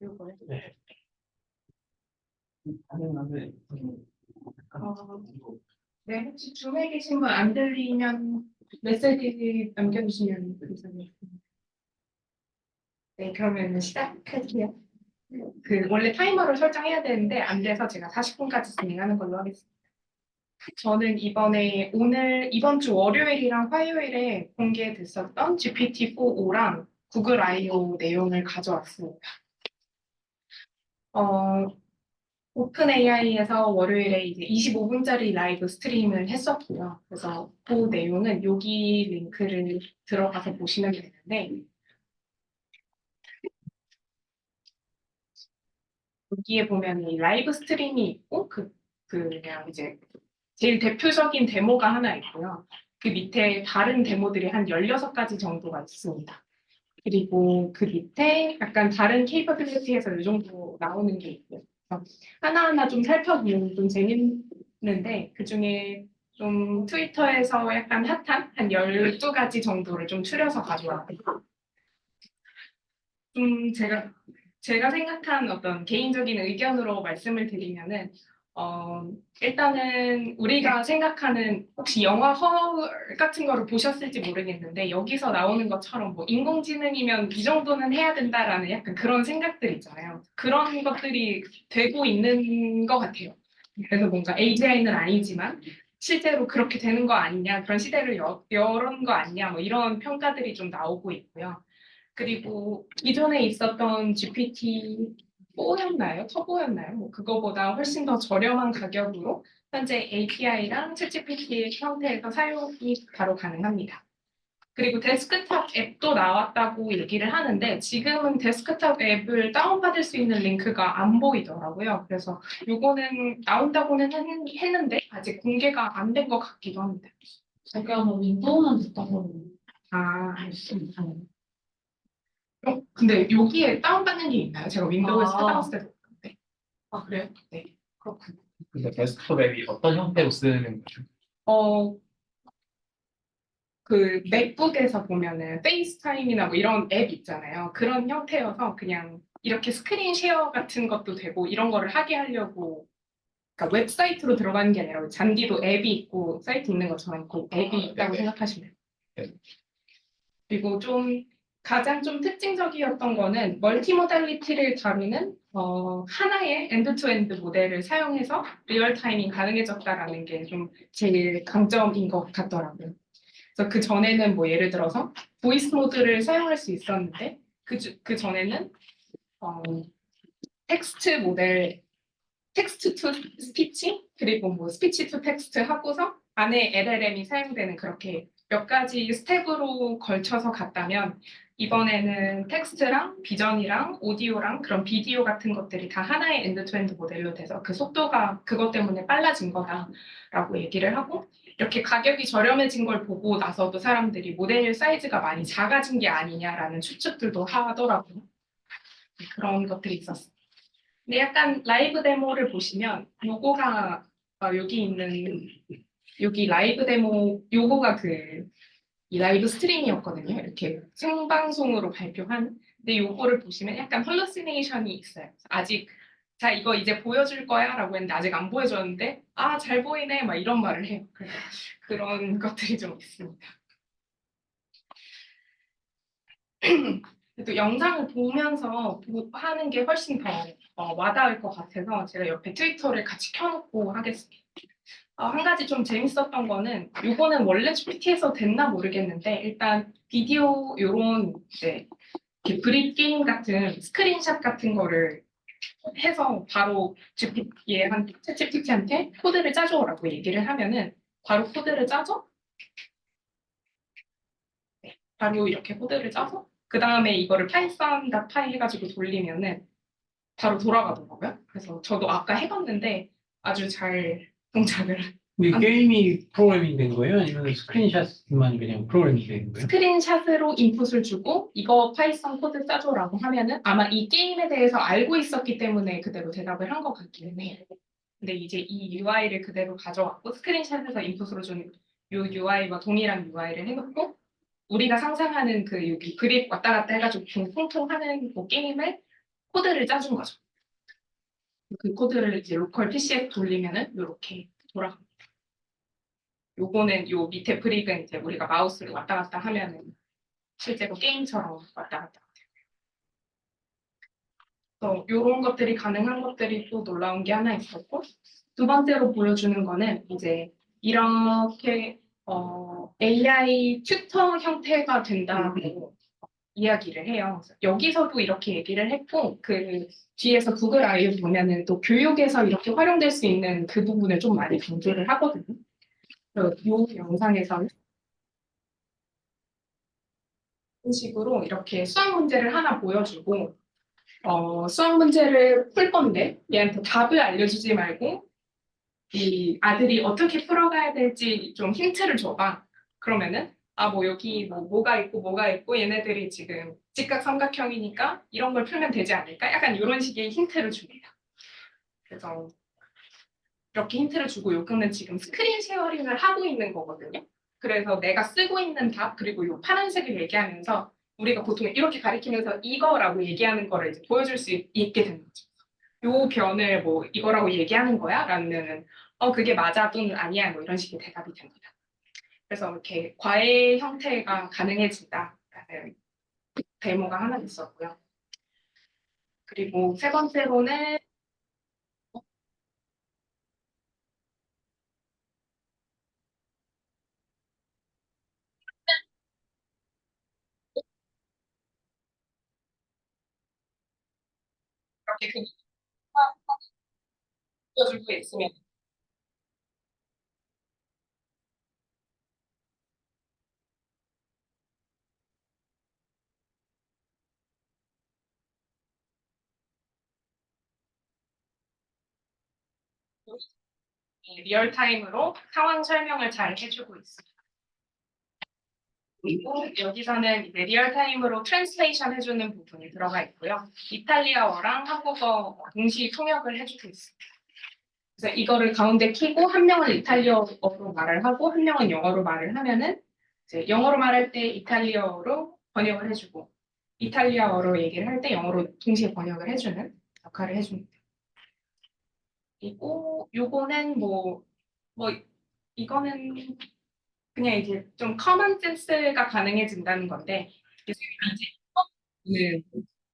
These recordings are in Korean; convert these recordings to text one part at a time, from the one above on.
요거요? 네. 네, 혹시 줌에 계신 분 안 들리면 메시지 남겨주시면 감사하겠습니다. 네, 그러면 시작할게요. 원래 타이머를 설정해야 되는데 안 돼서 제가 40분까지 진행하는 걸로 하겠습니다. 저는 이번 주 월요일이랑 화요일에 공개됐었던 GPT-4O랑 구글 I/O 내용을 가져왔습니다. 오픈 AI에서 월요일에 이제 25분짜리 라이브 스트림을 했었고요. 그래서 그 내용은 여기 링크를 들어가서 보시면 되는데, 여기에 보면 이 라이브 스트림이 있고, 그냥 이제 제일 대표적인 데모가 하나 있고요. 그 밑에 다른 데모들이 한 16가지 정도가 있습니다. 그리고 그 밑에 약간 다른 케이퍼빌리티에서 이 정도 나오는 게 있고요. 하나하나 좀 살펴보면 좀 재밌는데 그중에 좀 트위터에서 약간 핫한 한 12가지 정도를 좀 추려서 가져왔고요. 좀 제가 생각한 어떤 개인적인 의견으로 말씀을 드리면은 일단은 우리가 생각하는 혹시 영화 허울 같은 거를 보셨을지 모르겠는데 여기서 나오는 것처럼 뭐 인공지능이면 이 정도는 해야 된다라는 약간 그런 생각들 있잖아요. 그런 것들이 되고 있는 것 같아요. 그래서 뭔가 AGI는 아니지만 실제로 그렇게 되는 거 아니냐, 그런 시대를 열은 거 아니냐, 뭐 이런 평가들이 좀 나오고 있고요. 그리고 기존에 있었던 GPT-4였나요? 터보였나요? 뭐 그거보다 훨씬 더 저렴한 가격으로 현재 API랑 챗GPT 형태에서 사용이 바로 가능합니다. 그리고 데스크탑 앱도 나왔다고 얘기를 하는데 지금은 데스크탑 앱을 다운받을 수 있는 링크가 안 보이더라고요. 그래서 요거는 나온다고는 했는데 아직 공개가 안 된 것 같기도 합니다. 제가 뭐 윈도우만 됐다고. 알겠습니다. 근데 여기에 다운받는 게 있나요? 제가 윈도우에서 받아봤을 때도 그런데. 그래요? 네, 그렇군요. 근데 데스크톱 앱이 어떤 형태로 쓰는 거죠? 맥북에서 보면은 페이스타임이나 뭐 이런 앱 있잖아요. 그런 형태여서 그냥 이렇게 스크린 쉐어 같은 것도 되고 이런 거를 하게 하려고 그러니까 웹사이트로 들어가는 게 아니라 잔디도 앱이 있고 사이트 있는 것처럼 그 앱이 있다고 생각하시면 돼요. 그리고 가장 좀 특징적이었던 거는 멀티모달리티를 다루는 하나의 엔드-투-엔드 모델을 사용해서 리얼타이밍 가능해졌다라는 게 좀 제일 강점인 것 같더라고요. 그래서 그 전에는 뭐 예를 들어서 보이스 모드를 사용할 수 있었는데 그 전에는 텍스트 투 스피치 그리고 뭐 스피치 투 텍스트 하고서 안에 LLM이 사용되는 그렇게 몇 가지 스텝으로 걸쳐서 갔다면 이번에는 텍스트랑 비전이랑 오디오랑 그런 비디오 같은 것들이 다 하나의 엔드-투-엔드 모델로 돼서 그 속도가 그것 때문에 빨라진 거다라고 얘기를 하고 이렇게 가격이 저렴해진 걸 보고 나서도 사람들이 모델 사이즈가 많이 작아진 게 아니냐라는 추측들도 하더라고요. 그런 것들이 있었어요. 근데 약간 라이브 데모를 보시면 요거가 여기 라이브 데모 요거가 이 라이브 스트림이었거든요. 이렇게 생방송으로 발표한. 근데 요거를 보시면 약간 헐러시네이션이 있어요. 아직 자 이거 이제 보여줄 거야라고 했는데 아직 안 보여줬는데 잘 보이네 막 이런 말을 해요. 그래서 그런 것들이 좀 있습니다. 또 영상을 보면서 하는 게 훨씬 더 와닿을 것 같아서 제가 옆에 트위터를 같이 켜놓고 하겠습니다. 한 가지 좀 재밌었던 거는 이거는 원래 GPT에서 됐나 모르겠는데 일단 비디오 요런 이제 이렇게 브릿 게임 같은 스크린샷 같은 거를 해서 바로 챗GPT한테 코드를 짜줘라고 얘기를 하면은 바로 코드를 짜줘? 네, 바로 이렇게 코드를 짜서 그 다음에 이거를 파이썬.py 해가지고 돌리면은 바로 돌아가더라고요. 그래서 저도 아까 해봤는데 아주 잘 동작을. 이 게임이 프로그래밍 된 거예요? 아니면 스크린샷만 그냥 프로그래밍 된 거예요? 스크린샷으로 인풋을 주고 이거 파이썬 코드 짜줘라고 하면은 아마 이 게임에 대해서 알고 있었기 때문에 그대로 대답을 한 것 같기는 해요. 근데 이제 이 UI를 그대로 가져왔고 스크린샷에서 인풋으로 준 이 UI와 동일한 UI를 해놓고 우리가 상상하는 여기 그립 왔다 갔다 해가지고 통통하는 뭐 게임을 코드를 짜준 거죠. 그 코드를 이제 로컬 PC에 돌리면은 이렇게 돌아갑니다. 요거는 요 밑에 브릭은 이제 우리가 마우스를 왔다 갔다 하면은 실제로 게임처럼 왔다 갔다. 또 이런 것들이 가능한 것들이 또 놀라운 게 하나 있었고, 두 번째로 보여주는 거는 이제 이렇게 AI 튜터 형태가 된다고 이야기를 해요. 그래서 여기서도 이렇게 얘기를 했고, 그 뒤에서 구글 아이오 보면은 또 교육에서 이렇게 활용될 수 있는 그 부분을 좀 많이 강조를 하거든요. 그래서 이 영상에서는 이런 식으로 이렇게 수학 문제를 하나 보여주고, 수학 문제를 풀 건데 얘한테 답을 알려주지 말고 이 아들이 어떻게 풀어가야 될지 좀 힌트를 줘봐. 그러면은 뭐 여기 뭐가 있고 얘네들이 지금 직각삼각형이니까 이런 걸 풀면 되지 않을까? 약간 이런 식의 힌트를 줍니다. 그래서 이렇게 힌트를 주고 요거는 지금 스크린 쉐어링을 하고 있는 거거든요. 그래서 내가 쓰고 있는 답 그리고 요 파란색을 얘기하면서 우리가 보통 이렇게 가리키면서 이거라고 얘기하는 거를 이제 보여줄 수 있게 되는 거죠. 요 변을 뭐 이거라고 얘기하는 거야? 라면은 그게 맞아 또는 아니야 뭐 이런 식의 대답이 됩니다. 그래서 이렇게 과외 형태가 가능해진다라는 데모가 하나 있었고요. 그리고 세 번째로는 이렇게 그 보여주고 있으면 리얼타임으로 상황 설명을 잘 해주고 있습니다. 그리고 여기서는 이제 리얼타임으로 트랜스레이션 해주는 부분이 들어가 있고요. 이탈리아어랑 한국어 동시 통역을 해주고 있습니다. 그래서 이거를 가운데 키고 한 명은 이탈리아어로 말을 하고 한 명은 영어로 말을 하면은 이제 영어로 말할 때 이탈리아어로 번역을 해주고 이탈리아어로 얘기를 할 때 영어로 동시에 번역을 해주는 역할을 해줍니다. 그리고 요거는 뭐 이거는 그냥 이제 좀 커먼 센스가 가능해진다는 건데 이제 있는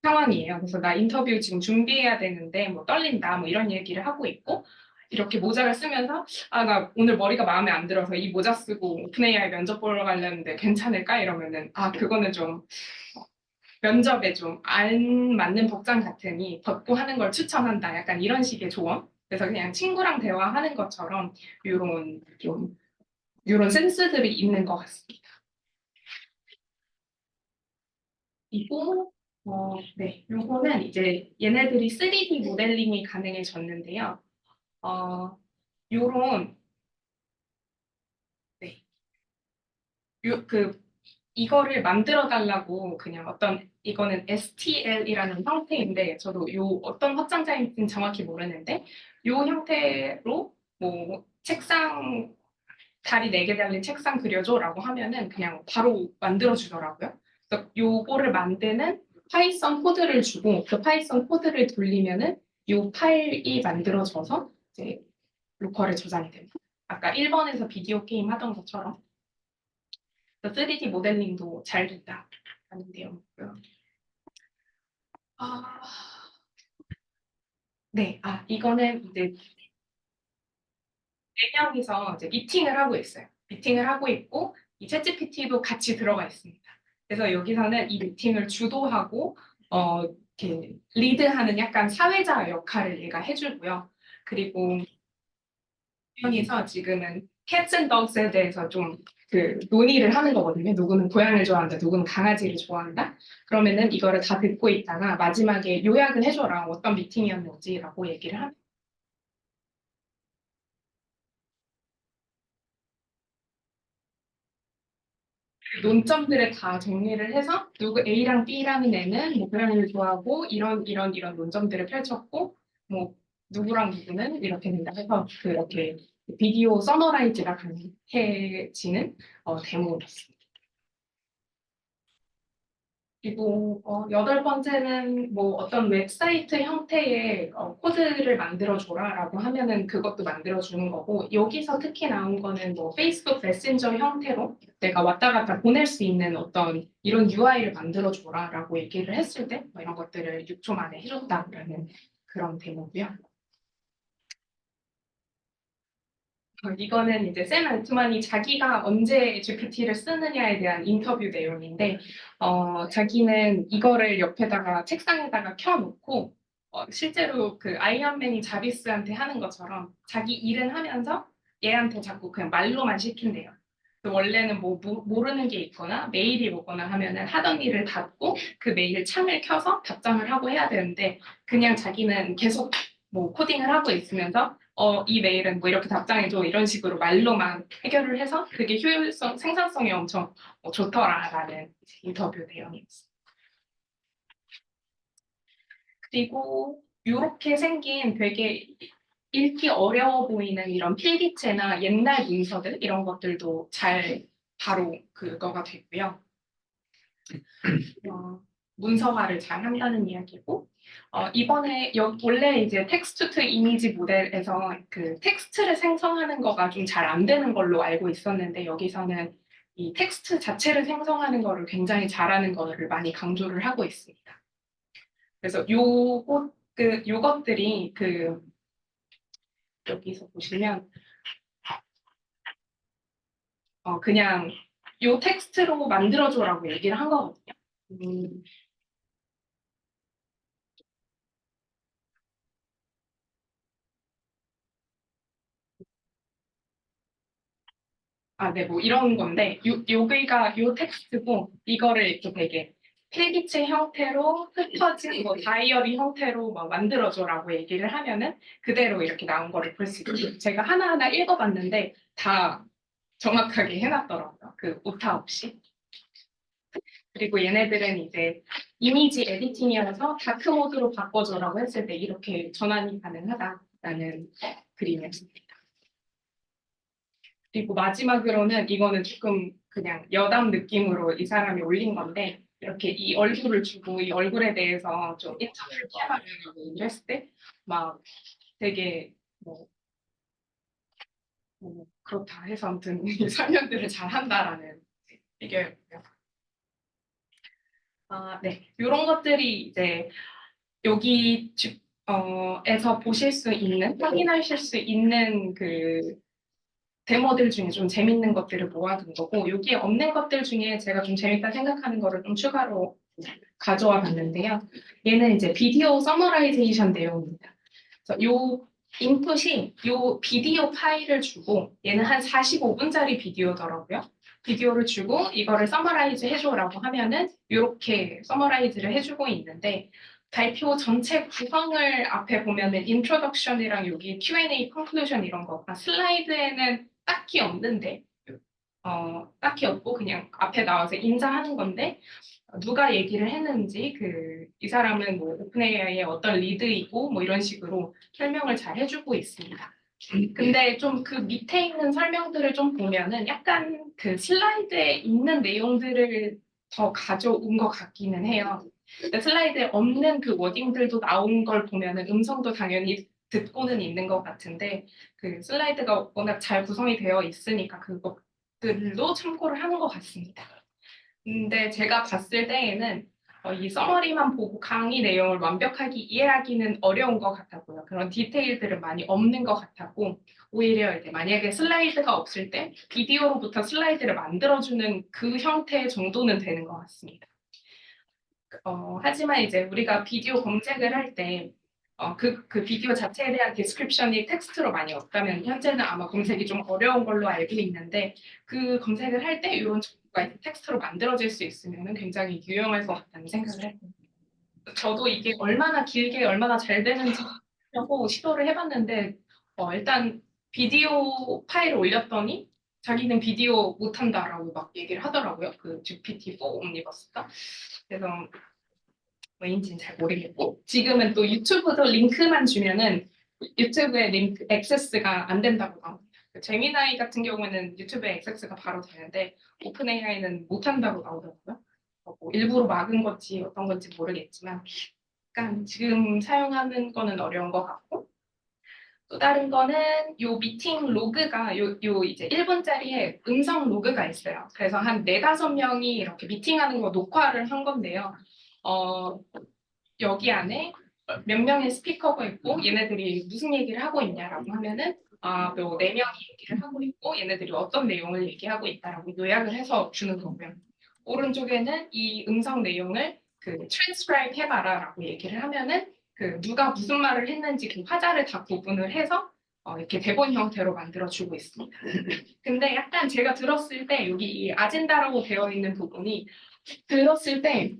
상황이에요. 그래서 나 인터뷰 지금 준비해야 되는데 뭐 떨린다 뭐 이런 얘기를 하고 있고 이렇게 모자를 쓰면서 나 오늘 머리가 마음에 안 들어서 이 모자 쓰고 오픈 AI 면접 보러 가려는데 괜찮을까 이러면은 그거는 좀 면접에 좀 안 맞는 복장 같으니 벗고 하는 걸 추천한다. 약간 이런 식의 조언. 그래서 그냥 친구랑 대화하는 것처럼 이런 센스들이 있는 것 같습니다. 그리고 네, 요거는 이제 얘네들이 3D 모델링이 가능해졌는데요. 요런 네, 이거를 만들어 달라고 그냥 이거는 STL이라는 형태인데 저도 요 어떤 확장자인지는 정확히 모르는데 요 형태로 뭐 책상 다리 4개 달린 책상 그려줘라고 하면은 그냥 바로 만들어 주더라고요. 그래서 요거를 만드는 파이썬 코드를 주고 그 파이썬 코드를 돌리면은 요 파일이 만들어져서 이제 로컬에 저장이 됩니다. 아까 1번에서 비디오 게임 하던 것처럼 3D 모델링도 잘 된다라는 내용이고요. 아, 네, 이거는 이제 4명이서 이제 미팅을 하고 있어요. 미팅을 하고 있고 이 챗GPT도 같이 들어가 있습니다. 그래서 여기서는 이 미팅을 주도하고 이렇게 리드하는 약간 사회자 역할을 얘가 해주고요. 그리고 여기서 지금은 cats and dogs에 대해서 좀 논의를 하는 거거든요. 누구는 고양이를 좋아한다, 누구는 강아지를 좋아한다. 그러면은 이거를 다 듣고 있다가 마지막에 요약을 해줘라. 어떤 미팅이었는지라고 얘기를 합니다. 논점들을 다 정리를 해서 누구 A랑 B라는 애는 뭐 고양이를 좋아하고 이런 논점들을 펼쳤고 뭐 누구랑 누구는 이렇게 된다 해서 그렇게 비디오 서머라이즈가 가능해지는 데모였습니다. 그리고 여덟 번째는 뭐 어떤 웹사이트 형태의 코드를 만들어줘라라고 하면은 그것도 만들어주는 거고, 여기서 특히 나온 거는 뭐 페이스북 메신저 형태로 내가 왔다 갔다 보낼 수 있는 어떤 이런 UI를 만들어줘라라고 얘기를 했을 때 뭐 이런 것들을 6초 만에 해줬다라는 그런 데모고요. 이거는 이제 샘 알트만이 자기가 언제 GPT를 쓰느냐에 대한 인터뷰 내용인데, 자기는 이거를 옆에다가 책상에다가 켜놓고, 실제로 그 아이언맨이 자비스한테 하는 것처럼 자기 일은 하면서 얘한테 자꾸 그냥 말로만 시킨대요. 원래는 뭐 모르는 게 있거나 메일이 오거나 하면은 하던 일을 닫고 그 메일 창을 켜서 답장을 하고 해야 되는데, 그냥 자기는 계속 뭐 코딩을 하고 있으면서 이 메일은 뭐 이렇게 답장해줘 이런 식으로 말로만 해결을 해서 그게 효율성, 생산성이 엄청 좋더라라는 인터뷰 내용이었어요. 그리고 이렇게 생긴 되게 읽기 어려워 보이는 이런 필기체나 옛날 문서들 이런 것들도 잘 바로 그거가 되고요. 문서화를 잘 한다는 이야기고, 이번에 원래 이제 텍스트 투 이미지 모델에서 그 텍스트를 생성하는 거가 좀 잘 안 되는 걸로 알고 있었는데, 여기서는 이 텍스트 자체를 생성하는 거를 굉장히 잘하는 거를 많이 강조를 하고 있습니다. 그래서 요것들이 여기서 보시면 그냥 요 텍스트로 만들어줘라고 얘기를 한 거거든요. 네, 뭐 이런 건데, 여기가 요 텍스트고, 이거를 이렇게 되게 필기체 형태로 흩어진 뭐 다이어리 형태로 뭐 만들어줘라고 얘기를 하면은 그대로 이렇게 나온 거를 볼 수 있고, 제가 하나하나 읽어봤는데 다 정확하게 해놨더라고요. 그 오타 없이. 그리고 얘네들은 이제 이미지 에디팅이어서 다크 모드로 바꿔줘라고 했을 때 이렇게 전환이 가능하다라는 그림이었습니다. 그리고 마지막으로는 이거는 조금 그냥 여담 느낌으로 이 사람이 올린 건데, 이렇게 이 얼굴을 주고 이 얼굴에 대해서 좀 인터뷰를 해달라고 얘기를 했을 때 막 되게 그렇다 해서 아무튼 이 설명들을 잘 한다라는 얘기였고요. 네. 이런 것들이 이제 여기 에서 보실 수 있는, 확인하실 수 있는 그 데모들 중에 좀 재밌는 것들을 모아둔 거고, 여기에 없는 것들 중에 제가 좀 재밌다 생각하는 거를 좀 추가로 가져와 봤는데요. 얘는 이제 비디오 서머라이제이션 내용입니다. 그래서 요 인풋이 요 비디오 파일을 주고, 얘는 한 45분짜리 비디오더라고요. 비디오를 주고 이거를 서머라이즈 해줘라고 하면은 이렇게 서머라이즈를 해주고 있는데, 발표 전체 구성을 앞에 보면은 인트로덕션이랑 여기 Q&A, 컨클루전 이런 거, 슬라이드에는 딱히 없는데, 딱히 없고 그냥 앞에 나와서 인사하는 건데, 누가 얘기를 했는지 이 사람은 뭐 오픈 AI의 어떤 리드이고 뭐 이런 식으로 설명을 잘 해주고 있습니다. 근데 좀 그 밑에 있는 설명들을 좀 보면은 약간 그 슬라이드에 있는 내용들을 더 가져온 것 같기는 해요. 슬라이드에 없는 그 워딩들도 나온 걸 보면은 음성도 당연히 듣고는 있는 것 같은데, 그 슬라이드가 워낙 잘 구성이 되어 있으니까 그것들도 참고를 하는 것 같습니다. 근데 제가 봤을 때에는 이 서머리만 보고 강의 내용을 완벽하게 이해하기는 어려운 것 같았고요. 그런 디테일들은 많이 없는 것 같았고, 오히려 이제 만약에 슬라이드가 없을 때 비디오로부터 슬라이드를 만들어주는 그 형태 정도는 되는 것 같습니다. 하지만 이제 우리가 비디오 검색을 할 때, 그 비디오 자체에 대한 디스크립션이 텍스트로 많이 없다면 현재는 아마 검색이 좀 어려운 걸로 알고 있는데, 그 검색을 할 때 이런 정보가 텍스트로 만들어질 수 있으면 굉장히 유용할 것 같다는 생각을 해요. 저도 이게 얼마나 길게 얼마나 잘 되는지 하고 시도를 해봤는데, 일단 비디오 파일을 올렸더니 자기는 비디오 못한다라고 막 얘기를 하더라고요. 그 GPT-4 옴니버스가. 그래서 왜인지는 잘 모르겠고, 지금은 또 유튜브도 링크만 주면은 유튜브에 링크 액세스가 안 된다고 나옵니다. 제미나이 같은 경우에는 유튜브에 액세스가 바로 되는데 오픈 AI는 못 한다고 나오더라고요. 뭐 일부러 막은 건지 어떤 건지 모르겠지만 약간 지금 사용하는 거는 어려운 것 같고 또 다른 거는 요 미팅 로그가 요 이제 1분짜리의 음성 로그가 있어요. 그래서 한 4~5명이 이렇게 미팅하는 거 녹화를 한 건데요. 여기 안에 몇 명의 스피커가 있고 얘네들이 무슨 얘기를 하고 있냐라고 하면은 요 4명이 얘기를 하고 있고 얘네들이 어떤 내용을 얘기하고 있다라고 요약을 해서 주는 거고요. 오른쪽에는 이 음성 내용을 transcribe 해봐라라고 얘기를 하면은 누가 무슨 말을 했는지 그 화자를 다 구분을 해서 이렇게 대본 형태로 만들어주고 있습니다. 근데 약간 제가 들었을 때 여기 이 아젠다라고 되어 있는 부분이 들었을 때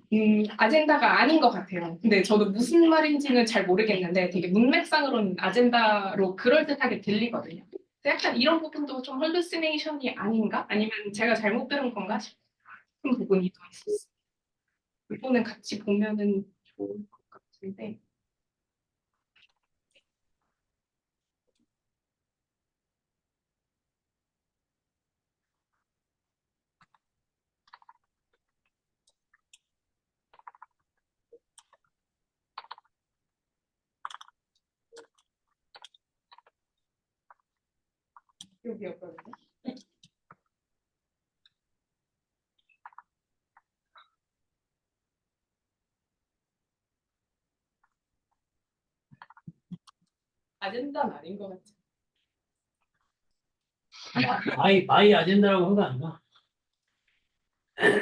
아젠다가 아닌 것 같아요. 근데 저도 무슨 말인지는 잘 모르겠는데 되게 문맥상으로는 아젠다로 그럴듯하게 들리거든요. 약간 이런 부분도 좀 헐루시네이션이 아닌가? 아니면 제가 잘못 들은 건가 싶은 부분이 더 있었어요. 이거는 같이 보면은 좋을 것 같은데. 여기였거든요. 아젠다는 아닌 것 같죠. 마이 아젠다라고 한 거 아닌가?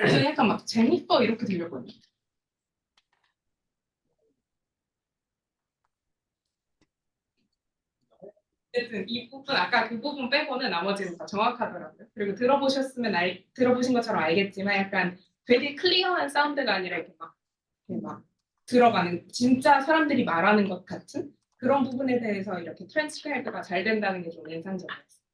저 약간 막 재밌어 이렇게 들렸거든요. 어쨌든 이 부분 아까 그 부분 빼고는 나머지는 다 정확하더라고요. 그리고 들어보신 것처럼 알겠지만 약간 되게 클리어한 사운드가 아니라 이렇게 막 들어가는 진짜 사람들이 말하는 것 같은 그런 부분에 대해서 이렇게 트랜스크라이브가 잘 된다는 게 좀 인상적이었어요.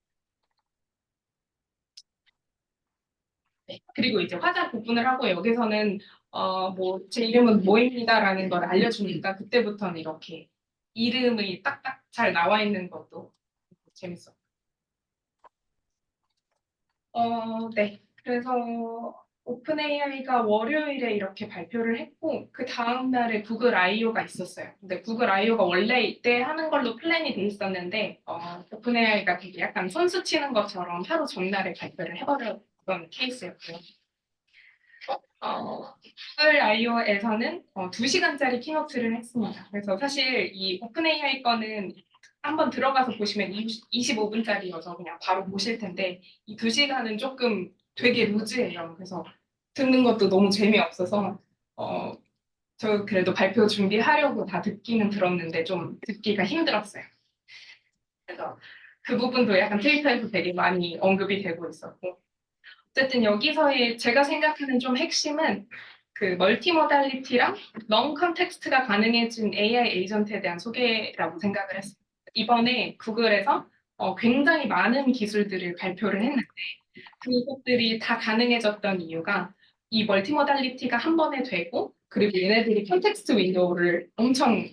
네. 그리고 이제 화자 구분을 하고 여기서는 뭐 제 이름은 뭐입니다라는 걸 알려주니까 그때부터는 이렇게 이름이 딱딱 잘 나와 있는 것도 재밌었어요. 네. 그래서 오픈 AI가 월요일에 이렇게 발표를 했고 그 다음 날에 구글 I/O가 있었어요. 근데 구글 I/O가 원래 이때 하는 걸로 플랜이 돼 있었는데 오픈 AI가 되게 약간 선수 치는 것처럼 하루 전날에 발표를 해버렸던 케이스였고요. 구글 I/O에서는 2시간짜리 키노트를 했습니다. 그래서 사실 이 오픈 AI 거는 한번 들어가서 보시면 25분짜리여서 그냥 바로 보실 텐데 이 2시간은 조금 되게 루즈해요. 그래서 듣는 것도 너무 재미없어서 저 그래도 발표 준비하려고 다 듣기는 들었는데 좀 듣기가 힘들었어요. 그래서 그 부분도 약간 트위터에서 되게 많이 언급이 되고 있었고 어쨌든 여기서의 제가 생각하는 좀 핵심은 그 멀티모달리티랑 넌 컨텍스트가 가능해진 AI 에이전트에 대한 소개라고 생각을 했어요. 이번에 구글에서 굉장히 많은 기술들을 발표를 했는데 그것들이 다 가능해졌던 이유가 이 멀티모달리티가 한 번에 되고 그리고 얘네들이 컨텍스트 윈도우를 엄청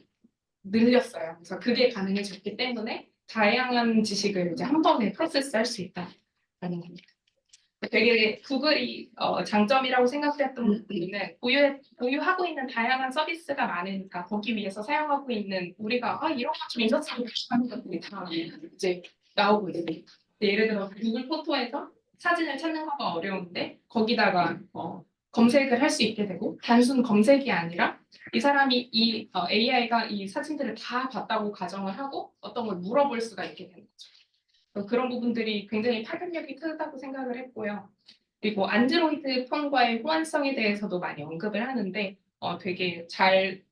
늘렸어요. 그래서 그게 가능해졌기 때문에 다양한 지식을 이제 한 번에 프로세스할 수 있다라는 겁니다. 되게 구글이 장점이라고 생각했던 부분은 보유하고 있는 다양한 서비스가 많으니까 거기 위해서 사용하고 있는 우리가 이런 것 좀 인터넷으로 하는 것들이 다 이제 나오고 있어요. 예를 들어 구글 포토에서 사진을 찾는 거가 어려운데 거기다가 검색을 할 수 있게 되고 단순 검색이 아니라 이 사람이 AI가 이 사진들을 다 봤다고 가정을 하고 어떤 걸 물어볼 수가 있게 되는 거죠. 그런 부분들이 굉장히 파급력이 크다고 생각을 했고요. 그리고 안드로이드 폰과의 호환성에 대해서도 많이 언급을 하는데 되게 잘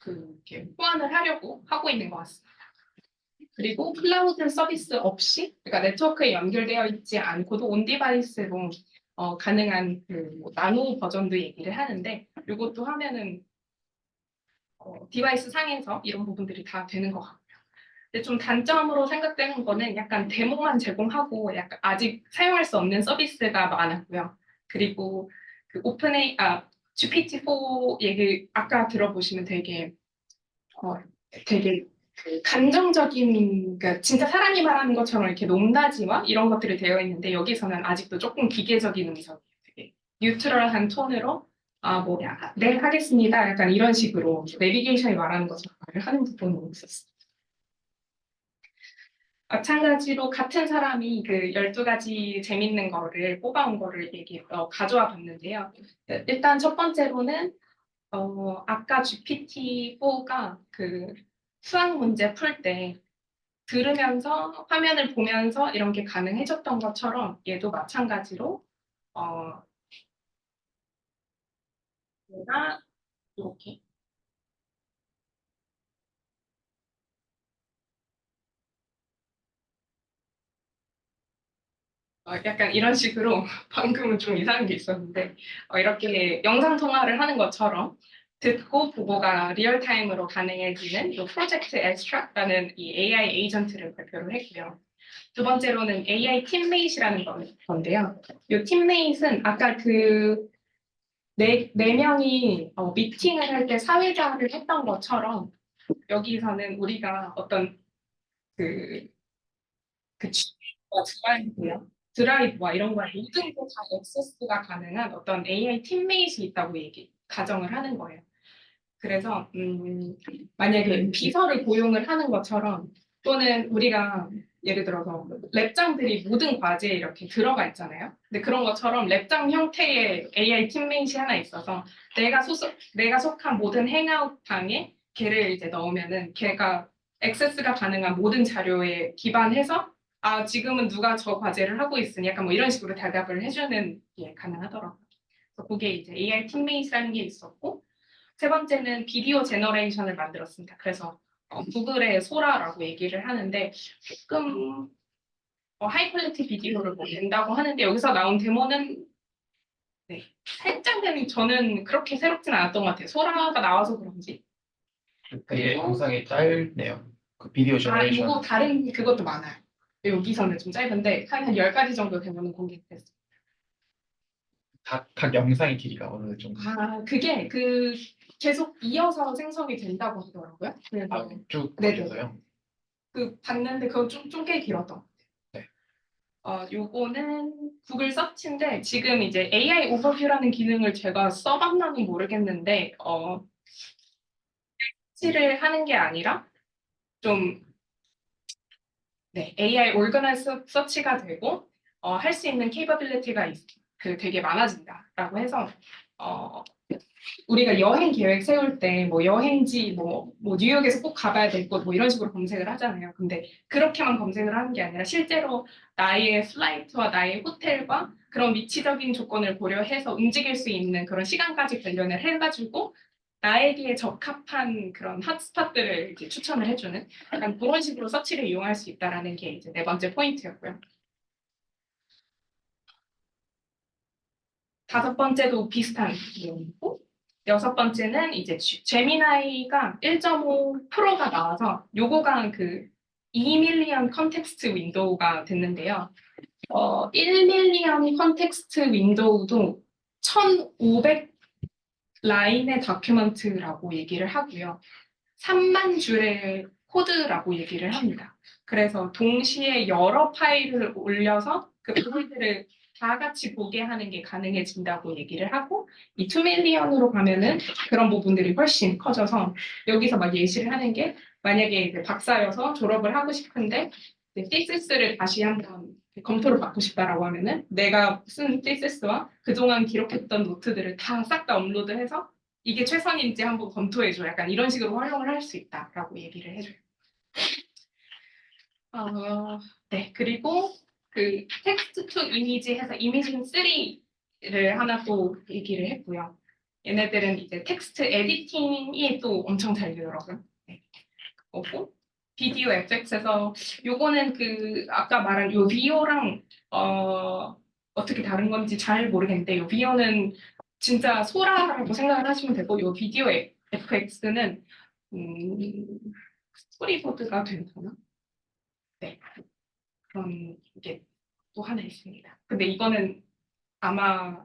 이렇게 호환을 하려고 하고 있는 것 같습니다. 그리고 클라우드 서비스 없이, 그러니까 네트워크에 연결되어 있지 않고도 온 디바이스로 가능한 뭐 나노 버전도 얘기를 하는데 이것도 하면은 디바이스 상에서 이런 부분들이 다 되는 것 같고요. 근데 좀 단점으로 생각되는 거는 약간 데모만 제공하고 약간 아직 사용할 수 없는 서비스가 많았고요. 그리고 GPT-4 얘기 아까 들어보시면 되게 감정적인, 그러니까 진짜 사람이 말하는 것처럼 이렇게 높낮이와 이런 것들이 되어 있는데 여기서는 아직도 조금 기계적인 음성이에요. 되게 뉴트럴한 톤으로 뭐야, 네, 하겠습니다. 약간 이런 식으로 내비게이션이 말하는 것처럼 말을 하는 부분이 있었어요. 마찬가지로 같은 사람이 그 12가지 재밌는 거를 뽑아온 거를 가져와 봤는데요. 일단 첫 번째로는 아까 GPT-4가 그 수학 문제 풀 때 들으면서 화면을 보면서 이런 게 가능해졌던 것처럼 얘도 마찬가지로 얘가 이렇게 약간 이런 식으로 방금은 좀 이상한 게 있었는데 이렇게 영상 통화를 하는 것처럼 듣고 보고가 리얼타임으로 가능해지는 이 프로젝트 엑스트라라는 이 AI 에이전트를 발표를 했고요. 두 번째로는 AI 팀메이트라는 건데요. 이 팀메이트는 아까 그 네 명이 미팅을 할 때 사회자를 했던 것처럼 여기서는 우리가 어떤 그 드라이브와 이런 걸 모든 게 다 액세스가 가능한 어떤 AI 팀메이트이 있다고 가정을 하는 거예요. 그래서 만약에 비서를 고용을 하는 것처럼 또는 우리가 예를 들어서 랩장들이 모든 과제에 이렇게 들어가 있잖아요. 근데 그런 것처럼 랩장 형태의 AI 팀메이트이 하나 있어서 내가 속한 모든 행아웃 방에 걔를 이제 넣으면은 걔가 액세스가 가능한 모든 자료에 기반해서 지금은 누가 저 과제를 하고 있으니 약간 뭐 이런 식으로 대답을 해주는 게 가능하더라고요. 그래서 그게 이제 AI 팀메이트라는 게 있었고 세 번째는 비디오 제너레이션을 만들었습니다. 그래서 구글의 소라라고 얘기를 하는데 조금 하이 퀄리티 비디오를 뭐 낸다고 하는데 여기서 나온 데모는 네, 살짝은 저는 그렇게 새롭진 않았던 것 같아요. 소라가 나와서 그런지. 되게 영상이 짧네요. 그 비디오 이거 제너레이션 다른 그것도 많아요. 여기서는 좀 짧은데 한 10가지 정도 되면 공개됐어요. 각 영상의 길이가 어느 정도? 그게 계속 이어서 생성이 된다고 하더라고요. 그래서 쭉 네네. 걸려서요. 봤는데 그거 좀 꽤 길었던 것 네. 같아요. 요거는 구글 서치인데 지금 이제 AI 오버뷰라는 기능을 제가 써봤나는 모르겠는데 서치를 하는 게 아니라 좀 네, AI 오르가나이즈 서치가 되고 할 수 있는 케이퍼빌리티가 되게 많아진다라고 해서 우리가 여행 계획 세울 때 뭐 여행지 뭐 뉴욕에서 꼭 가봐야 될 곳 뭐 이런 식으로 검색을 하잖아요. 근데 그렇게만 검색을 하는 게 아니라 실제로 나의 플라이트와 나의 호텔과 그런 위치적인 조건을 고려해서 움직일 수 있는 그런 시간까지 관련을 해가지고 나에게 적합한 그런 핫스팟들을 이제 추천을 해주는 약간 그런 식으로 서치를 이용할 수 있다라는 게 이제 네 번째 포인트였고요. 다섯 번째도 비슷한 내용이고 여섯 번째는 이제 제미나이가 1.5 프로가 나와서 요거가 그 2밀리언 컨텍스트 윈도우가 됐는데요. 1밀리언 컨텍스트 윈도우도 1,500 라인의 다큐먼트라고 얘기를 하고요. 3만 줄의 코드라고 얘기를 합니다. 그래서 동시에 여러 파일을 올려서 그 파일들을 다 같이 보게 하는 게 가능해진다고 얘기를 하고 이 2밀리언으로 가면은 그런 부분들이 훨씬 커져서 여기서 막 예시를 하는 게 만약에 이제 박사여서 졸업을 하고 싶은데 thesis 다시 한번 검토를 받고 싶다라고 하면은 내가 쓴 thesis-와 그동안 기록했던 노트들을 다 싹 다 업로드해서 이게 최선인지 한번 검토해줘. 약간 이런 식으로 활용을 할 수 있다라고 얘기를 해줘요. 네, 그리고 그 텍스트 투 이미지 해서 이미징 3를 하나 또 얘기를 했고요. 얘네들은 이제 텍스트 에디팅이 또 엄청 잘 되더라고요. 네. 그거고 비디오 FX에서 요거는 그 아까 말한 요 비오랑 어떻게 다른 건지 잘 모르겠는데 요 비오는 진짜 소라라고 생각을 하시면 되고 요 비디오 FX는 스토리보드가 되나? 네. 그런 게 또 하나 있습니다. 근데 이거는 아마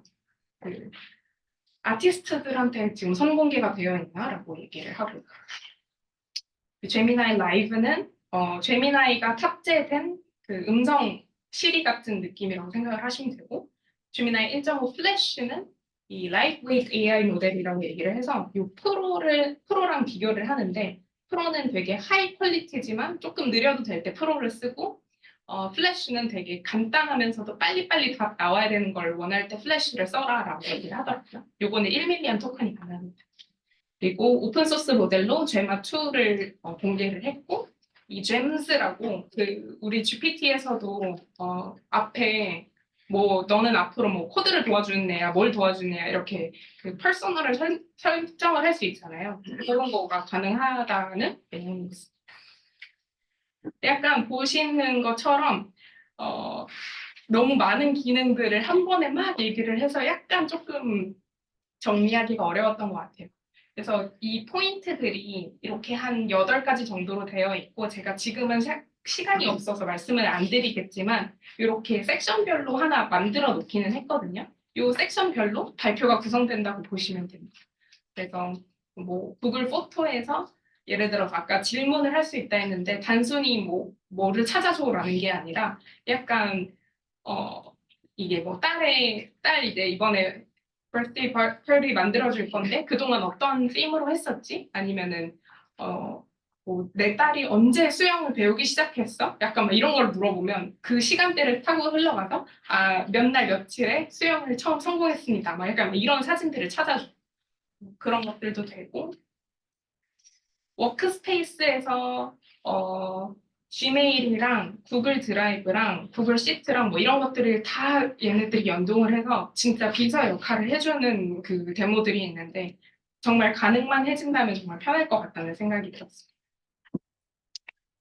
그 아티스트들한테 지금 선공개가 되어 있나라고 얘기를 하고 제미나이 라이브는 제미나이가 탑재된 그 음성 시리 같은 느낌이라고 생각을 하시면 되고 제미나이 1.5 플래시는 이 lightweight AI 모델이라고 얘기를 해서 이 프로랑 비교를 하는데 프로는 되게 하이 퀄리티지만 조금 느려도 될 때 프로를 쓰고 플래시는 되게 간단하면서도 빨리빨리 다 나와야 되는 걸 원할 때 플래시를 써라라고 얘기를 하더라고요. 요거는 1밀리언 토큰이 가능합니다. 그리고 오픈소스 모델로 제마2를 공개를 했고 이 GEMS라고 그 우리 GPT에서도 앞에 뭐 너는 앞으로 뭐 코드를 도와주는 애야, 뭘 도와주는 애야 이렇게 그 퍼소널을 설정을 할 수 있잖아요. 그런 거가 가능하다는 내용이 있습니다. 약간 보시는 것처럼 너무 많은 기능들을 한 번에 막 얘기를 해서 약간 조금 정리하기가 어려웠던 것 같아요. 그래서 이 포인트들이 이렇게 한 8가지 정도로 되어 있고 제가 지금은 시간이 없어서 말씀을 안 드리겠지만 이렇게 섹션별로 하나 만들어 놓기는 했거든요. 이 섹션별로 발표가 구성된다고 보시면 됩니다. 그래서 뭐 구글 포토에서 예를 들어서 아까 질문을 할 수 있다 했는데 단순히 뭐를 찾아줘라는 게 아니라 약간 이게 뭐 딸 이제 이번에 birthday party 만들어줄 건데 그동안 어떤 팀으로 했었지? 아니면은 뭐 내 딸이 언제 수영을 배우기 시작했어? 약간 막 이런 걸 물어보면 그 시간대를 타고 흘러가서 몇 날 며칠에 수영을 처음 성공했습니다. 막 약간 이런 사진들을 찾아줘. 그런 것들도 되고 워크스페이스에서 지메일이랑 구글 드라이브랑 구글 시트랑 뭐 이런 것들을 다 얘네들이 연동을 해서 진짜 비서 역할을 해주는 그 데모들이 있는데 정말 가능만 해진다면 정말 편할 것 같다는 생각이 들었어요.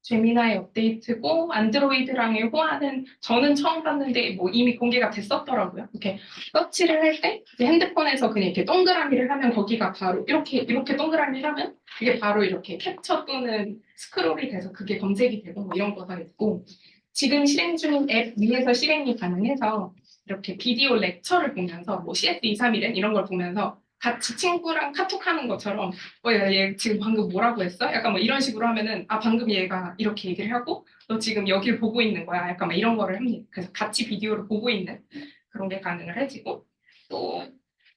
제미나이 업데이트고 안드로이드랑의 호환은 저는 처음 봤는데 뭐 이미 공개가 됐었더라고요. 이렇게 서치를 할 때 핸드폰에서 그냥 이렇게 동그라미를 하면 거기가 바로 이렇게 동그라미를 하면 그게 바로 이렇게 캡처 또는 스크롤이 돼서 그게 검색이 되고 뭐 이런 거가 있고 지금 실행 중인 앱 위에서 실행이 가능해서 이렇게 비디오 렉처를 보면서 뭐 CS231은 이런 걸 보면서 같이 친구랑 카톡하는 것처럼 얘 지금 방금 뭐라고 했어? 약간 뭐 이런 식으로 하면은 방금 얘가 이렇게 얘기를 하고 너 지금 여길 보고 있는 거야. 약간 막 이런 거를 합니다. 그래서 같이 비디오를 보고 있는 그런 게 가능을 해지고 또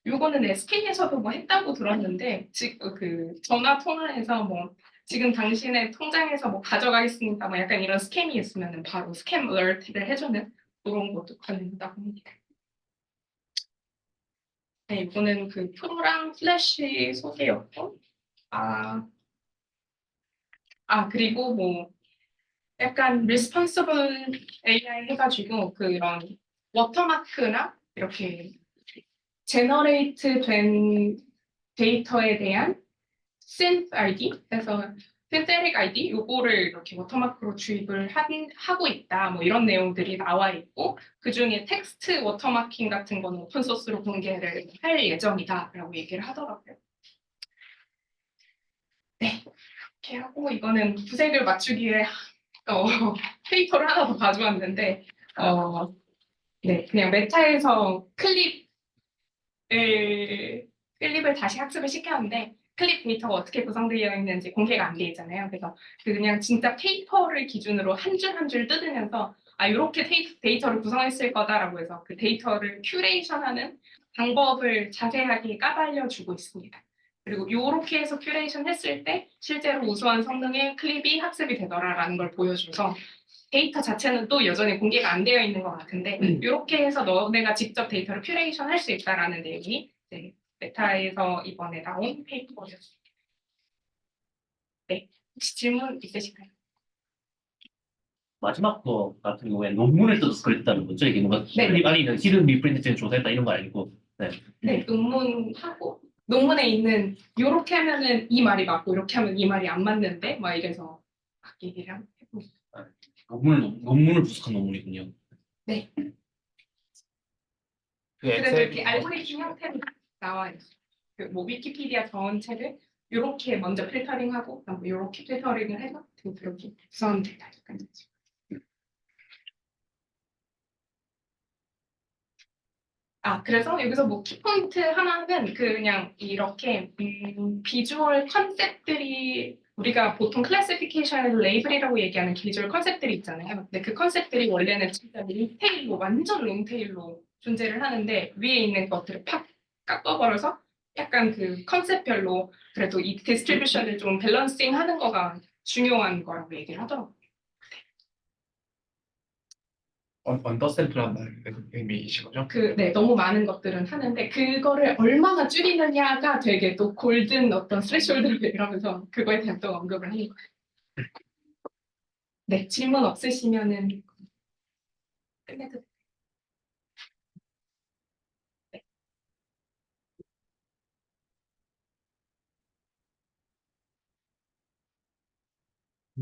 요거는 SK에서도 뭐 했다고 들었는데 그 전화 통화에서 뭐 지금 당신의 통장에서 뭐 가져가겠습니다. 뭐 약간 이런 스캠이 있으면은 바로 스캠 얼트를 해주는 그런 것도 가능하다고 합니다. 네, 이거는 그 프로랑 플래시 소개였고, 그리고 뭐, 약간 responsible AI 해가지고, 그런 워터마크나 이렇게 제너레이트 된 데이터에 대한 synth ID, 그래서 synthetic ID, 요거를 이렇게 워터마크로 주입을 하고 있다, 뭐 이런 내용들이 나와 있고, 그 중에 텍스트 워터마킹 같은 거는 오픈소스로 공개를 할 예정이다라고 얘기를 하더라고요. 네, 이렇게 하고 이거는 구색을 맞추기 위해 페이퍼를 하나 더 가져왔는데 네, 그냥 메타에서 클립을 다시 학습을 시켰는데 클립 데이터가 어떻게 구성되어 있는지 공개가 안 돼 있잖아요. 그래서 그냥 진짜 페이퍼를 기준으로 한 줄 한 줄 뜯으면서 이렇게 데이터를 구성했을 거다라고 해서 그 데이터를 큐레이션하는 방법을 자세하게 까발려주고 있습니다. 그리고 이렇게 해서 큐레이션 했을 때 실제로 우수한 성능의 클립이 학습이 되더라라는 걸 보여줘서 데이터 자체는 또 여전히 공개가 안 되어 있는 것 같은데 이렇게 해서 너네가 직접 데이터를 큐레이션 할 수 있다라는 내용이 메타에서 이번에 나온 페이퍼였습니다. 네, 혹시 질문 있으신가요? 마지막 거 같은 경우에 논문을 써서 그랬다는 거죠? 이게 뭔가 네. 아니면 히든 리프린트를 조사했다 이런 거 아니고. 네, 논문하고 논문에 있는 이렇게 하면은 이 말이 맞고 이렇게 하면 이 말이 안 맞는데 막 이래서 막 얘기를 해보고 논문을 분석한 논문이군요. 네. 그 그래서 엑셀 이렇게 알고리즘 형태로 나와 있어요. 그 뭐 위키피디아 전체를 이렇게 먼저 필터링하고 뭐 이렇게 필터링을 해서 이렇게 구성하면 된다. 약간 이런 식으로. 그래서 여기서 뭐 키포인트 하나는 그냥 이렇게 비주얼 컨셉들이 우리가 보통 클래시피케이션에서 레이블이라고 얘기하는 비주얼 컨셉들이 있잖아요. 근데 그 컨셉들이 원래는 진짜 롱테일로 완전 롱테일로 존재를 하는데 위에 있는 것들을 팍 깎아버려서 약간 그 컨셉별로 그래도 이 디스트리뷰션을 좀 밸런싱 하는 거가 중요한 거라고 얘기를 하더라고요. 언더 샘플한다는 의미이신 거죠? 네, 너무 많은 것들은 하는데 그거를 얼마나 줄이느냐가 되게 또 골든 어떤 스레시홀드를 이러면서 그거에 대한 또 언급을 하는 거예요. 네, 질문 없으시면은 끝내도 돼요.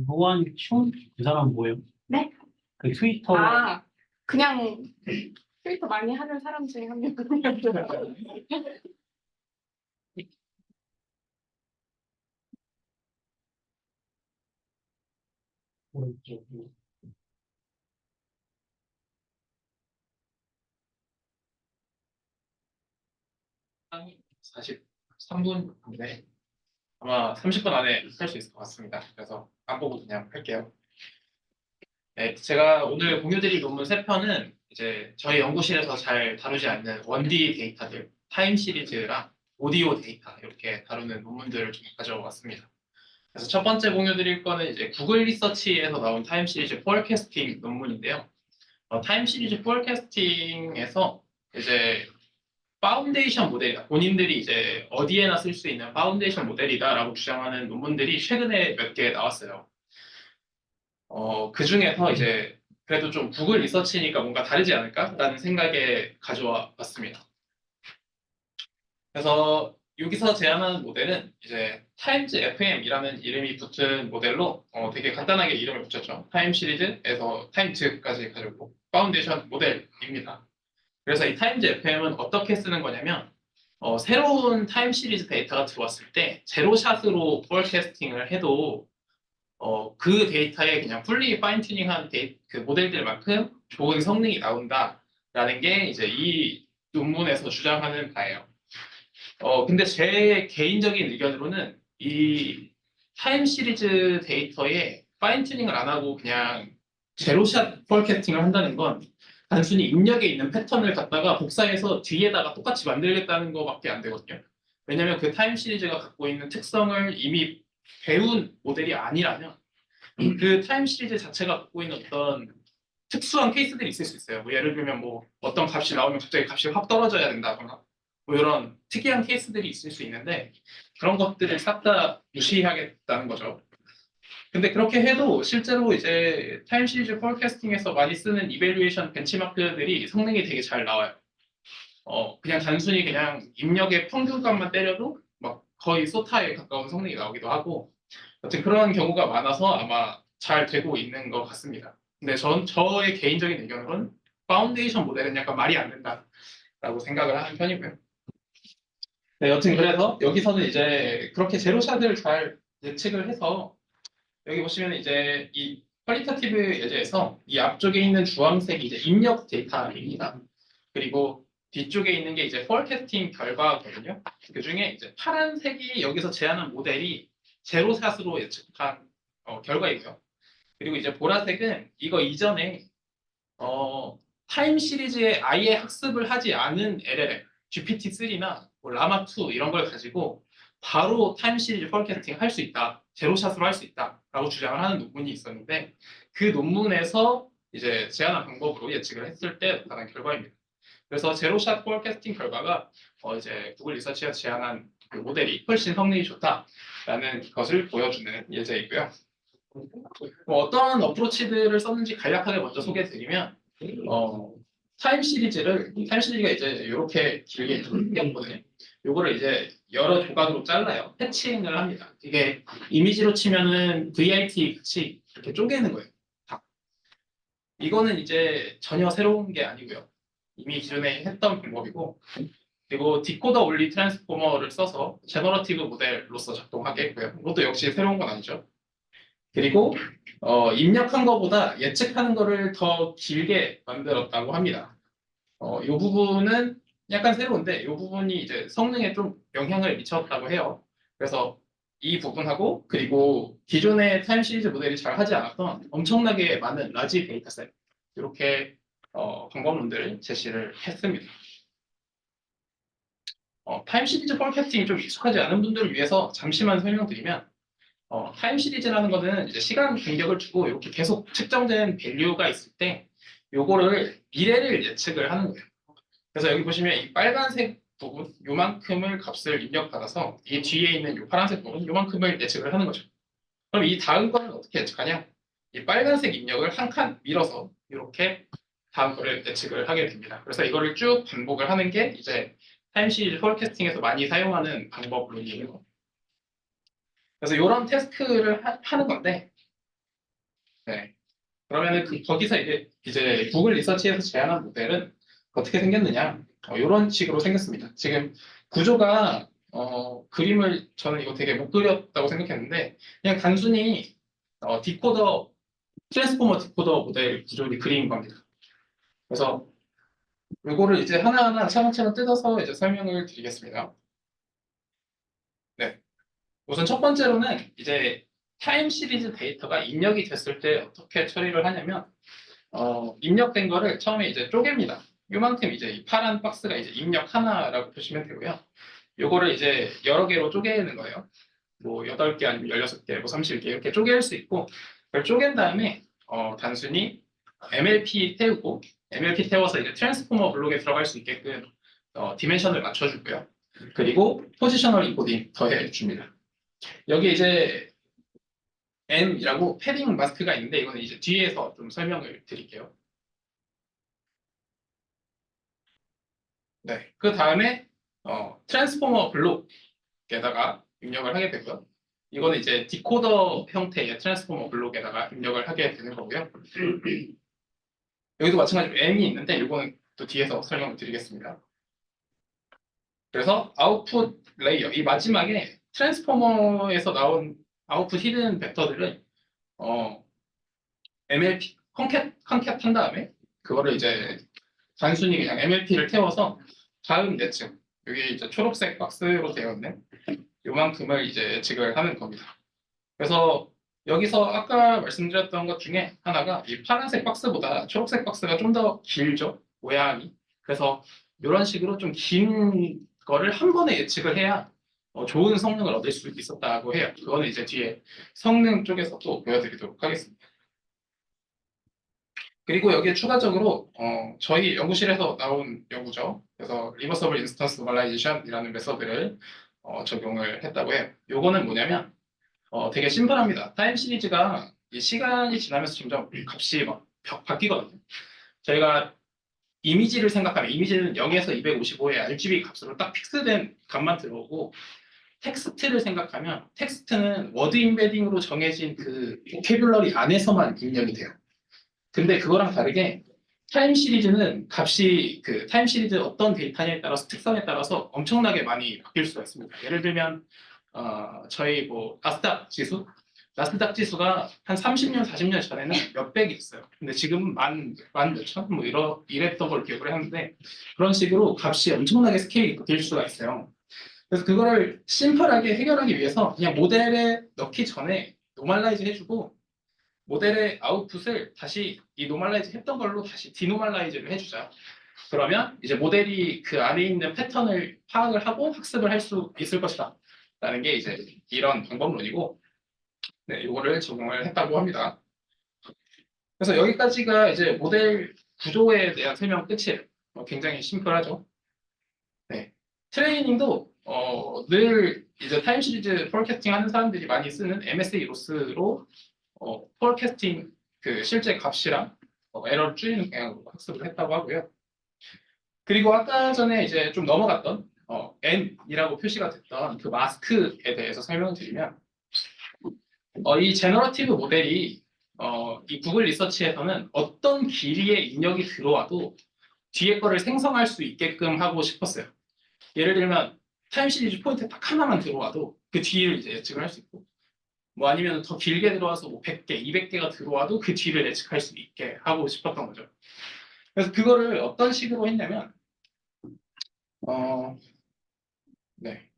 노안 춤? 그 사람 뭐예요? 네? 그 트위터 그냥 트위터 많이 하는 사람 중에 한 명. 오른쪽. 43분인데 아마 30분 안에 할 수 있을 것 같습니다. 그래서 안 보고 그냥 할게요. 네, 제가 오늘 공유드릴 논문 3편은 이제 저희 연구실에서 잘 다루지 않는 1D 데이터들, 타임 시리즈랑 오디오 데이터 이렇게 다루는 논문들을 좀 가져왔습니다. 그래서 첫 번째 공유드릴 거는 이제 구글 리서치에서 나온 타임 시리즈 포얼캐스팅 논문인데요. 타임 시리즈 포얼캐스팅에서 이제 파운데이션 모델이다. 본인들이 이제 어디에나 쓸 수 있는 파운데이션 모델이다라고 주장하는 논문들이 최근에 몇 개 나왔어요. 그 중에서 이제 그래도 좀 구글 리서치니까 뭔가 다르지 않을까라는 생각에 가져와 봤습니다. 그래서 여기서 제안하는 모델은 이제 타임즈 FM이라는 이름이 붙은 모델로 되게 간단하게 이름을 붙였죠. 타임 시리즈에서 타임즈까지 가지고 파운데이션 모델입니다. 그래서 이 타임즈 FM은 어떻게 쓰는 거냐면 새로운 타임 시리즈 데이터가 들어왔을 때 제로샷으로 포얼캐스팅을 해도 그 데이터에 그냥 풀리 파인 튜닝한 그 모델들만큼 좋은 성능이 나온다라는 게 이제 이 논문에서 주장하는 바예요. 근데 제 개인적인 의견으로는 이 타임 시리즈 데이터에 파인 튜닝을 안 하고 그냥 제로샷 포얼캐스팅을 한다는 건 단순히 입력에 있는 패턴을 갖다가 복사해서 뒤에다가 똑같이 만들겠다는 것밖에 안 되거든요. 왜냐하면 그 타임 시리즈가 갖고 있는 특성을 이미 배운 모델이 아니라면 그 타임 시리즈 자체가 갖고 있는 어떤 특수한 케이스들이 있을 수 있어요. 뭐 예를 들면 뭐 어떤 값이 나오면 갑자기 값이 확 떨어져야 된다거나 뭐 이런 특이한 케이스들이 있을 수 있는데 그런 것들을 싹 다 무시하겠다는 거죠. 근데 그렇게 해도 실제로 이제 타임 시리즈 포캐스팅에서 많이 쓰는 이밸류에이션 벤치마크들이 성능이 되게 잘 나와요. 그냥 단순히 그냥 입력의 평균값만 때려도 막 거의 소타에 가까운 성능이 나오기도 하고 여튼 그런 경우가 많아서 아마 잘 되고 있는 것 같습니다. 근데 저의 개인적인 의견으로는 파운데이션 모델은 약간 말이 안 된다라고 생각을 하는 편이고요. 네, 여튼 그래서 여기서는 이제 그렇게 제로샷을 잘 예측을 해서 여기 보시면 이제 이 퀄리터티브 예제에서 이 앞쪽에 있는 주황색이 이제 입력 데이터입니다. 그리고 뒤쪽에 있는 게 이제 포캐스팅 결과거든요. 그 중에 이제 파란색이 여기서 제안한 모델이 제로샷으로 예측한 결과이고요. 그리고 이제 보라색은 이거 이전에 타임 시리즈에 아예 학습을 하지 않은 LLM, GPT-3나 뭐 라마2 이런 걸 가지고 바로 타임 시리즈 포캐스팅 할 수 있다, 제로샷으로 할 수 있다라고 주장을 하는 논문이 있었는데 그 논문에서 이제 제안한 방법으로 예측을 했을 때 나타난 결과입니다. 그래서 제로샷 포캐스팅 결과가 이제 구글 리서치에서 제안한 그 모델이 훨씬 성능이 좋다라는 것을 보여주는 예제이고요. 어떤 어프로치들을 썼는지 간략하게 먼저 소개해드리면 타임 시리즈가 이제 이렇게 길게 생겼거든요. 요거를 이제 여러 조각으로 잘라요. 패칭을 합니다. 이게 이미지로 치면은 VIT 같이 이렇게 쪼개는 거예요. 다. 이거는 이제 전혀 새로운 게 아니고요. 이미 기존에 했던 방법이고, 그리고 디코더 온리 트랜스포머를 써서 제너러티브 모델로서 작동하게 했고요. 이것도 역시 새로운 건 아니죠. 그리고 입력한 것보다 예측하는 거를 더 길게 만들었다고 합니다. 이 부분은 약간 새로운데 이 부분이 이제 성능에 좀 영향을 미쳤다고 해요. 그래서 이 부분하고 그리고 기존의 타임 시리즈 모델이 잘 하지 않았던 엄청나게 많은 라지 데이터셋 이렇게 방법론들을 제시를 했습니다. 타임 시리즈 포캐스팅이 좀 익숙하지 않은 분들을 위해서 잠시만 설명드리면 타임 시리즈라는 거는 이제 시간 간격을 주고 이렇게 계속 측정된 밸류가 있을 때 요거를 미래를 예측을 하는 거예요. 그래서 여기 보시면 이 빨간색 부분 요만큼을 값을 입력받아서 이 뒤에 있는 요 파란색 부분 요만큼을 예측을 하는 거죠. 그럼 이 다음 거는 어떻게 예측하냐? 이 빨간색 입력을 한 칸 밀어서 이렇게 다음 거를 예측을 하게 됩니다. 그래서 이거를 쭉 반복을 하는 게 이제 타임 시리즈 포캐스팅에서 많이 사용하는 방법론이에요. 그래서 이런 태스크를 하는 건데, 네. 그러면은 거기서 이제 구글 리서치에서 제안한 모델은 어떻게 생겼느냐? 이런 식으로 생겼습니다. 지금 구조가 그림을 저는 이거 되게 못 그렸다고 생각했는데 그냥 단순히 디코더 트랜스포머 디코더 모델 구조를 그린 겁니다. 그래서 이거를 이제 하나하나 차근차근 뜯어서 이제 설명을 드리겠습니다. 네. 우선 첫 번째로는 이제 타임 시리즈 데이터가 입력이 됐을 때 어떻게 처리를 하냐면 입력된 거를 처음에 이제 쪼갭니다. 요만큼 이제 이 파란 박스가 이제 입력 하나라고 보시면 되고요. 요거를 이제 여러 개로 쪼개는 거예요. 뭐 8개 아니면 16개, 뭐 30개 이렇게 쪼갤 수 있고 그걸 쪼갠 다음에 단순히 MLP 태우고 MLP 태워서 이제 트랜스포머 블록에 들어갈 수 있게끔 디멘션을 맞춰주고요. 그리고 포지셔널 인코딩 더해줍니다. 여기 이제 N이라고 패딩 마스크가 있는데 이거는 이제 뒤에서 좀 설명을 드릴게요. 네, 그 다음에 트랜스포머 블록에다가 입력을 하게 되고요. 이거는 이제 디코더 형태의 트랜스포머 블록에다가 입력을 하게 되는 거고요. 여기도 마찬가지로 M이 있는데 이거는 또 뒤에서 설명을 드리겠습니다. 그래서 아웃풋 레이어, 이 마지막에 트랜스포머에서 나온 아웃풋 히든 벡터들을 MLP 컨캣 한 다음에 그거를 이제 단순히 그냥 MLP를 태워서 다음 예측, 여기 이제 초록색 박스로 되어 있는 요만큼을 이제 예측을 하는 겁니다. 그래서 여기서 아까 말씀드렸던 것 중에 하나가 이 파란색 박스보다 초록색 박스가 좀 더 길죠, 모양이. 그래서 이런 식으로 좀 긴 거를 한 번에 예측을 해야 좋은 성능을 얻을 수 있었다고 해요. 그거는 이제 뒤에 성능 쪽에서 또 보여드리도록 하겠습니다. 그리고 여기에 추가적으로 저희 연구실에서 나온 연구죠. 그래서 리버서블 인스턴스 노멀라이제이션이라는 메서드를 적용을 했다고 해요. 요거는 뭐냐면 되게 심플합니다. 타임 시리즈가 이 시간이 지나면서 점점 값이 막 바뀌거든요. 저희가 이미지를 생각하면 이미지는 0에서 255의 RGB 값으로 딱 픽스된 값만 들어오고 텍스트를 생각하면 텍스트는 워드 임베딩으로 정해진 그 보캐뷸러리 안에서만 입력이 돼요. 근데 그거랑 다르게 타임 시리즈는 값이 그 타임 시리즈 어떤 데이터냐에 따라서 특성에 따라서 엄청나게 많이 바뀔 수가 있습니다. 예를 들면 저희 뭐 나스닥 지수가 한 30년, 40년 전에는 몇백이 있어요. 근데 지금 만 몇천 뭐 이랬던 걸 기억을 하는데 그런 식으로 값이 엄청나게 스케일이 바뀔 수가 있어요. 그래서 그거를 심플하게 해결하기 위해서 그냥 모델에 넣기 전에 노멀라이즈 해주고 모델의 아웃풋을 다시 이 노멀라이즈 했던 걸로 다시 디노멀라이즈를 해주자. 그러면 이제 모델이 그 안에 있는 패턴을 파악을 하고 학습을 할 수 있을 것이다. 라는 게 이제 이런 방법론이고, 네, 이거를 적용을 했다고 합니다. 그래서 여기까지가 이제 모델 구조에 대한 설명 끝이에요. 굉장히 심플하죠. 네. 트레이닝도 늘 이제 타임 시리즈 포캐스팅 하는 사람들이 많이 쓰는 MSE 로스로 포캐스팅 그 실제 값이랑 에러를 줄이는 방향으로 학습을 했다고 하고요. 그리고 아까 전에 이제 좀 넘어갔던 N이라고 표시가 됐던 그 마스크에 대해서 설명을 드리면 이 제너러티브 모델이 이 구글 리서치에서는 어떤 길이의 입력이 들어와도 뒤에 거를 생성할 수 있게끔 하고 싶었어요. 예를 들면 타임 시리즈 포인트 딱 하나만 들어와도 그 뒤를 이제 예측을 할 수 있고 뭐 아니면 더 길게 들어와서 뭐 100개, 200개가 들어와도 그 뒤를 예측할 수 있게 하고 싶었던 거죠. 그래서 그거를 어떤 식으로 했냐면 네.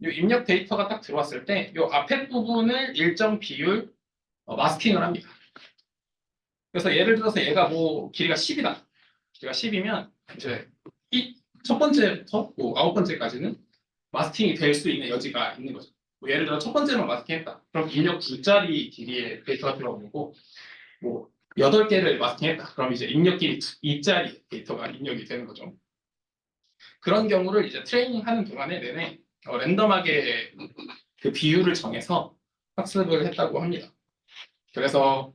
이 입력 데이터가 딱 들어왔을 때 이 앞에 부분을 일정 비율 마스킹을 합니다. 그래서 예를 들어서 얘가 뭐 길이가 10이다. 길이가 10이면 이제 첫 번째부터 뭐 아홉 번째까지는 마스킹이 될 수 있는 여지가 있는 거죠. 뭐 예를 들어 첫 번째만 마스킹했다. 그럼 입력 2짜리 길이의 데이터가 들어오는 거고 뭐 8개를 마스킹했다. 그럼 이제 입력 길이 2짜리 데이터가 입력이 되는 거죠. 그런 경우를 이제 트레이닝하는 동안에 내내 랜덤하게 그 비율을 정해서 학습을 했다고 합니다. 그래서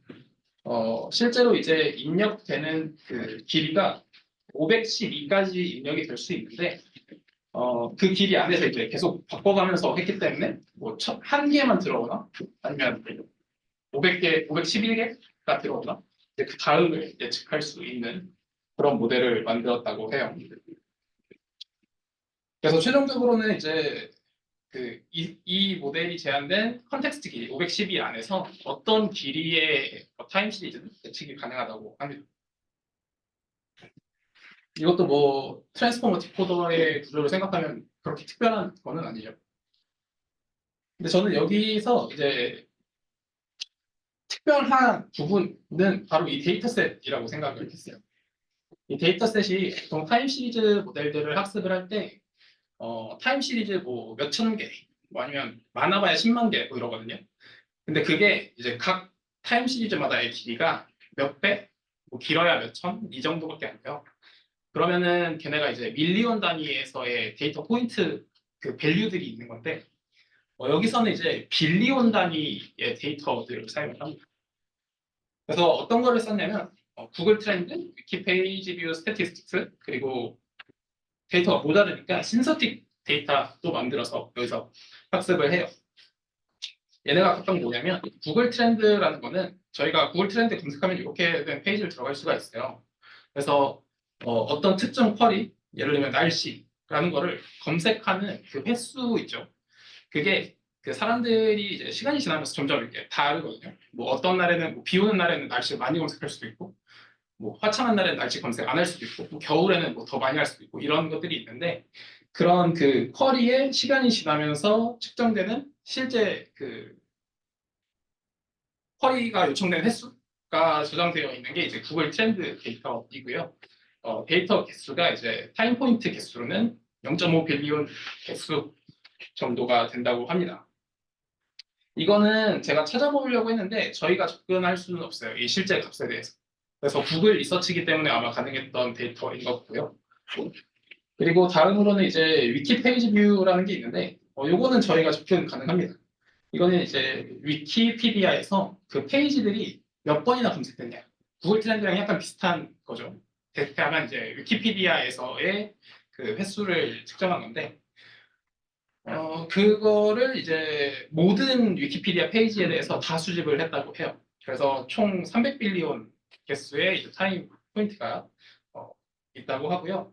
실제로 이제 입력되는 그 길이가 512까지 입력이 될 수 있는데 그 길이 안에서 이제 계속 바꿔가면서 했기 때문에 뭐 한 개만 들어오나 아니면 500개, 511개가 들어오나 이제 그 다음을 예측할 수 있는 그런 모델을 만들었다고 해요. 그래서 최종적으로는 이제 이 모델이 제한된 컨텍스트 길이 512 안에서 어떤 길이의 타임 시리즈는 예측이 가능하다고 합니다. 이것도 뭐 트랜스포머 디코더의 구조를 생각하면 그렇게 특별한 거는 아니죠. 근데 저는 여기서 이제 특별한 부분은 바로 이 데이터셋이라고 생각을 했어요. 이 데이터셋이 보통 타임 시리즈 모델들을 학습을 할 때 타임 시리즈 뭐 몇천 개, 뭐 아니면 많아봐야 10만 개 뭐 이러거든요. 근데 그게 이제 각 타임 시리즈마다의 길이가 몇 배, 뭐 길어야 몇 천, 이 정도밖에 안 돼요. 그러면은 걔네가 이제 밀리언 단위에서의 데이터 포인트 그 밸류들이 있는 건데 여기서는 이제 빌리온 단위의 데이터들을 사용을 합니다. 그래서 어떤 거를 썼냐면 구글 트렌드, 위키페이지 뷰 스태티스틱스 그리고 데이터가 모자르니까 신서틱 데이터도 만들어서 여기서 학습을 해요. 얘네가 각각 뭐냐면 구글 트렌드라는 거는 저희가 구글 트렌드 검색하면 이렇게 된 페이지를 들어갈 수가 있어요. 그래서 어떤 특정 쿼리, 예를 들면 날씨라는 거를 검색하는 그 횟수 있죠. 그게 그 사람들이 이제 시간이 지나면서 점점 이렇게 다르거든요. 뭐 어떤 날에는 뭐 비 오는 날에는 날씨를 많이 검색할 수도 있고, 뭐 화창한 날에는 날씨 검색 안 할 수도 있고, 뭐 겨울에는 뭐 더 많이 할 수도 있고 이런 것들이 있는데 그런 그 쿼리에 시간이 지나면서 측정되는 실제 그 쿼리가 요청된 횟수가 저장되어 있는 게 이제 구글 트렌드 데이터이고요. 데이터 개수가 이제 타임 포인트 개수로는 0.5 빌리온 개수 정도가 된다고 합니다. 이거는 제가 찾아보려고 했는데 저희가 접근할 수는 없어요. 이 실제 값에 대해서. 그래서 구글 리서치이기 때문에 아마 가능했던 데이터인 것 같고요. 그리고 다음으로는 이제 위키 페이지 뷰라는 게 있는데 요거는 저희가 접근 가능합니다. 이거는 이제 위키피디아에서 그 페이지들이 몇 번이나 검색됐냐. 구글 트렌드랑 약간 비슷한 거죠. 다만 이제 위키피디아에서의 그 횟수를 측정한 건데 그거를 이제 모든 위키피디아 페이지에 대해서 다 수집을 했다고 해요. 그래서 총 300빌리온 개수의 이제 타임 포인트가 있다고 하고요.